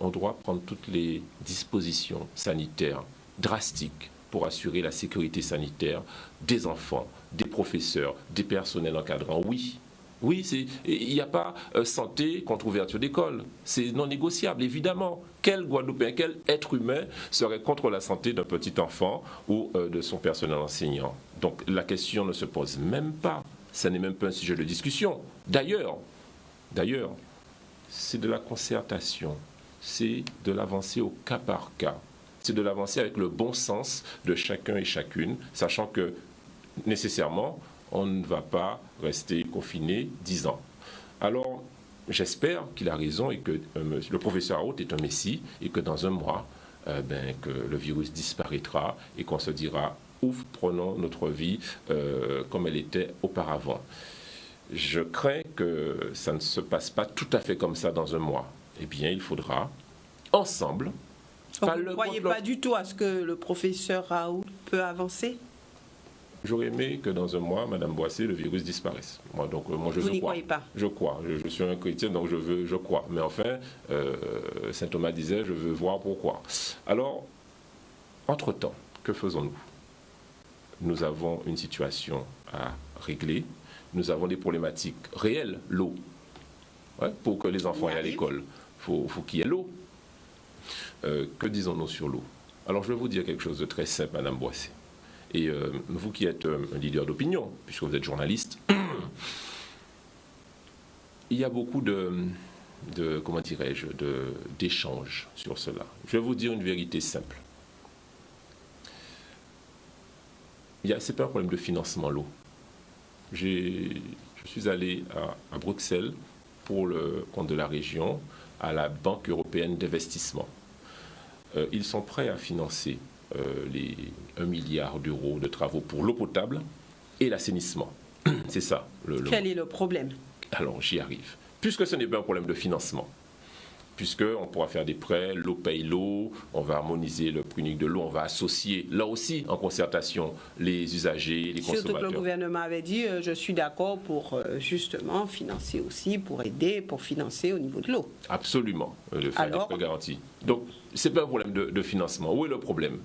on doit prendre toutes les dispositions sanitaires drastiques pour assurer la sécurité sanitaire des enfants, des professeurs, des personnels encadrants. Oui, il n'y a pas santé contre ouverture d'école. C'est non négociable, évidemment. Quel Guadeloupéen, quel être humain serait contre la santé d'un petit enfant ou de son personnel enseignant? Donc la question ne se pose même pas. Ça n'est même pas un sujet de discussion. D'ailleurs, c'est de la concertation. C'est de l'avancée au cas par cas. C'est de l'avancer avec le bon sens de chacun et chacune, sachant que nécessairement, on ne va pas rester confiné 10 ans. Alors, j'espère qu'il a raison et que le professeur Raoult est un messie et que dans un mois, que le virus disparaîtra et qu'on se dira « ouf, prenons notre vie comme elle était auparavant ». Je crains que ça ne se passe pas tout à fait comme ça dans un mois. Eh bien, il faudra, ensemble... Vous ne croyez pas du tout à ce que le professeur Raoult peut avancer? J'aurais aimé que dans un mois, Madame Boissé, le virus disparaisse. Moi, je Vous n'y croyez pas? Je crois. Je suis un chrétien, donc je crois. Mais enfin, saint Thomas disait, je veux voir pourquoi. Alors, entre-temps, que faisons-nous? Nous avons une situation à régler. Nous avons des problématiques réelles, l'eau. Ouais, pour que les enfants aillent à l'école, il faut qu'il y ait l'eau. Que disons-nous sur l'eau? Alors, je vais vous dire quelque chose de très simple, Madame Boissé. Et vous qui êtes un leader d'opinion, puisque vous êtes journaliste, il y a beaucoup comment dirais-je, d'échanges sur cela. Je vais vous dire une vérité simple. Ce n'est pas un problème de financement, l'eau. Je suis allé à Bruxelles pour le compte de la région, à la Banque européenne d'investissement. Ils sont prêts à financer les 1 milliard d'euros de travaux pour l'eau potable et l'assainissement. C'est ça. Quel est le problème? Alors, j'y arrive. Puisque ce n'est pas un problème de financement, puisqu'on pourra faire des prêts, l'eau paye l'eau, on va harmoniser le prix unique de l'eau, on va associer, là aussi, en concertation, les usagers, les consommateurs. Surtout que le gouvernement avait dit, je suis d'accord pour justement financer aussi, pour aider, pour financer au niveau de l'eau. Absolument, de faire des prêts garantis. Donc, ce n'est pas un problème de financement. Où est le problème?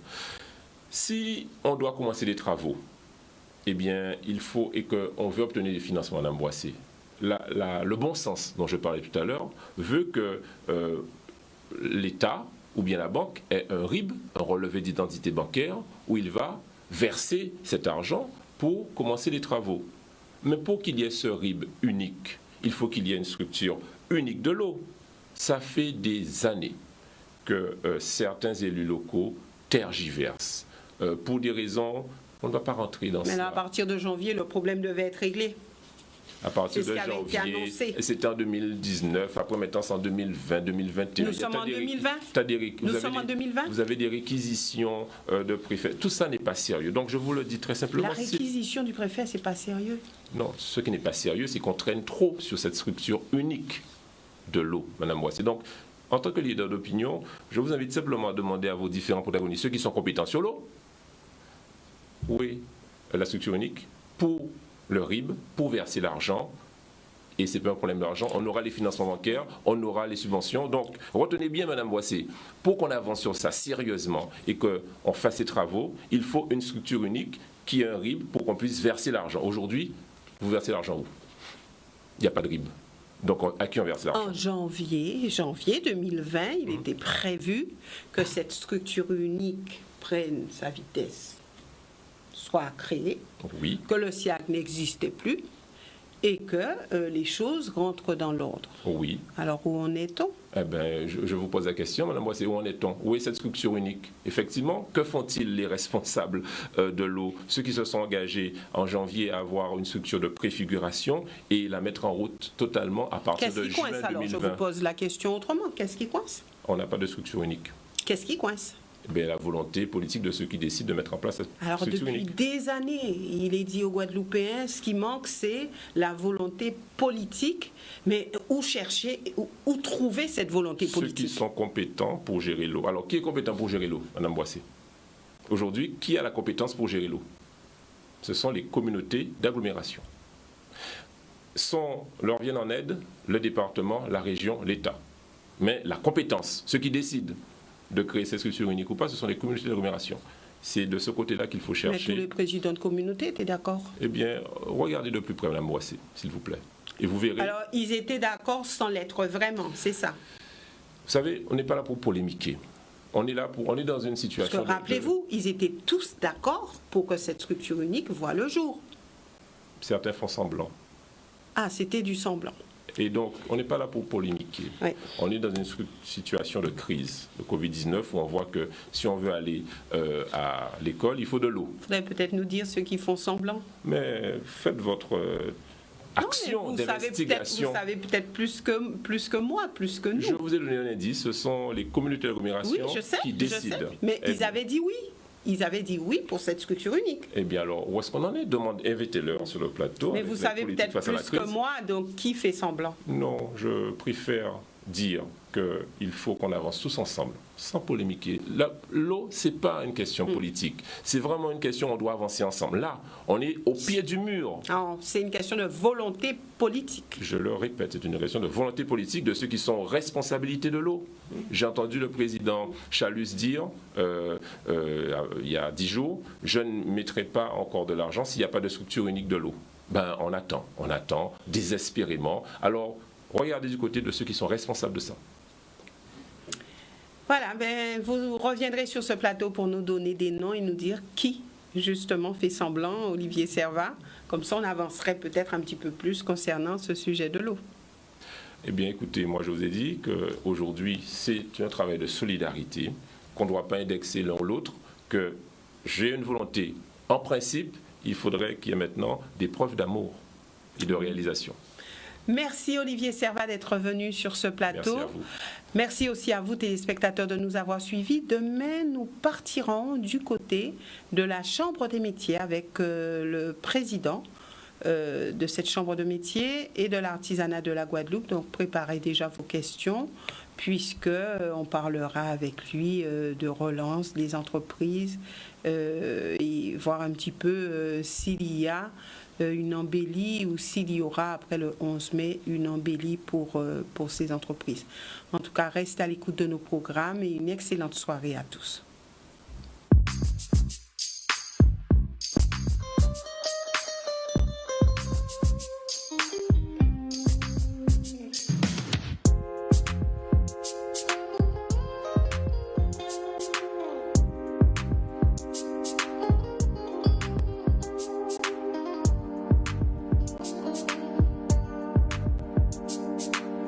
Si on doit commencer des travaux, eh bien, il faut, et qu'on veut obtenir des financements, Mme Boissé, le bon sens dont je parlais tout à l'heure veut que l'État ou bien la banque ait un RIB, un relevé d'identité bancaire, où il va verser cet argent pour commencer les travaux. Mais pour qu'il y ait ce RIB unique, il faut qu'il y ait une structure unique de l'eau. Ça fait des années que certains élus locaux tergiversent pour des raisons, on ne va pas rentrer dans ça. Mais là, à partir de janvier, le problème devait être réglé. À partir de janvier, c'était en 2019, après maintenant c'est en 2020, 2021. Nous sommes en 2020. Vous avez des réquisitions de préfet. Tout ça n'est pas sérieux. Donc je vous le dis très simplement. La réquisition du préfet, c'est pas sérieux? Non, ce qui n'est pas sérieux, c'est qu'on traîne trop sur cette structure unique de l'eau, Madame Boissé. Donc, en tant que leader d'opinion, je vous invite simplement à demander à vos différents protagonistes, ceux qui sont compétents sur l'eau, où est la structure unique pour le RIB, pour verser l'argent, et ce n'est pas un problème d'argent, on aura les financements bancaires, on aura les subventions. Donc, retenez bien, Madame Boissé, pour qu'on avance sur ça sérieusement et qu'on fasse ces travaux, il faut une structure unique qui ait un RIB pour qu'on puisse verser l'argent. Aujourd'hui, vous versez l'argent où? Il n'y a pas de RIB. Donc, à qui on verse l'argent? En janvier 2020, il était prévu que cette structure unique prenne sa vitesse, soit créée, oui, que le SIAC n'existait plus et que les choses rentrent dans l'ordre. Oui. Alors, où en est-on? Eh bien, je vous pose la question, Madame Boissé, où en est-on? Où est cette structure unique? Effectivement, que font-ils les responsables de l'eau? Ceux qui se sont engagés en janvier à avoir une structure de préfiguration et la mettre en route totalement à partir de juin 2020. Qu'est-ce qui coince alors? Je vous pose la question autrement. Qu'est-ce qui coince? On n'a pas de structure unique. Qu'est-ce qui coince? Ben, la volonté politique de ceux qui décident de mettre en place cette structure unique. Alors, depuis des années, il est dit aux Guadeloupéens, ce qui manque, c'est la volonté politique. Mais où chercher, où trouver cette volonté politique? Ceux qui sont compétents pour gérer l'eau. Alors, qui est compétent pour gérer l'eau, Madame Boissé? Aujourd'hui, qui a la compétence pour gérer l'eau? Ce sont les communautés d'agglomération. Leur viennent en aide le département, la région, l'État. Mais la compétence, ceux qui décident de créer cette structure unique ou pas, ce sont les communautés d'agglomération. C'est de ce côté-là qu'il faut chercher. Mais tous les présidents de communauté étaient d'accord? Eh bien, regardez de plus près, Madame Boissé, s'il vous plaît. Et vous verrez. Alors, ils étaient d'accord sans l'être vraiment, c'est ça? Vous savez, on n'est pas là pour polémiquer. On est dans une situation... Parce que rappelez-vous, ils étaient tous d'accord pour que cette structure unique voie le jour. Certains font semblant. Ah, c'était du semblant. Et donc, on n'est pas là pour polémiquer. Oui. On est dans une situation de crise, de Covid-19, où on voit que si on veut aller à l'école, il faut de l'eau. Il faudrait peut-être nous dire ceux qui font semblant. Mais faites votre action d'investigation. Vous savez peut-être plus que moi, plus que nous. Je vous ai donné un indice, ce sont les communautés d'agglomération qui décident. Je sais. Mais ils avaient dit oui. Ils avaient dit oui pour cette structure unique. Eh bien alors, où est-ce qu'on en est? Invitez-leur sur le plateau. Mais vous savez peut-être plus que moi, donc qui fait semblant? Non, je préfère dire qu'il faut qu'on avance tous ensemble, sans polémiquer. L'eau, ce n'est pas une question politique. C'est vraiment une question, on doit avancer ensemble. Là, on est au pied du mur. C'est une question de volonté politique. Je le répète, c'est une question de volonté politique de ceux qui sont responsabilités de l'eau. J'ai entendu le président Chalus dire, il y a 10 jours, je ne mettrai pas encore de l'argent s'il n'y a pas de structure unique de l'eau. Ben, on attend désespérément. Alors, regardez du côté de ceux qui sont responsables de ça. Voilà, ben, vous reviendrez sur ce plateau pour nous donner des noms et nous dire qui, justement, fait semblant, Olivier Servat. Comme ça, on avancerait peut-être un petit peu plus concernant ce sujet de l'eau. Eh bien, écoutez, moi, je vous ai dit qu'aujourd'hui, c'est un travail de solidarité, qu'on ne doit pas indexer l'un l'autre, que j'ai une volonté. En principe, il faudrait qu'il y ait maintenant des preuves d'amour et de réalisation. Merci Olivier Servat d'être venu sur ce plateau. Merci à vous. Merci aussi à vous téléspectateurs de nous avoir suivis. Demain, nous partirons du côté de la Chambre des métiers avec le président de cette Chambre de métiers et de l'artisanat de la Guadeloupe. Donc préparez déjà vos questions puisque on parlera avec lui de relance des entreprises et voir un petit peu s'il y a une embellie ou s'il y aura après le 11 mai une embellie pour ces entreprises. En tout cas, restez à l'écoute de nos programmes et une excellente soirée à tous.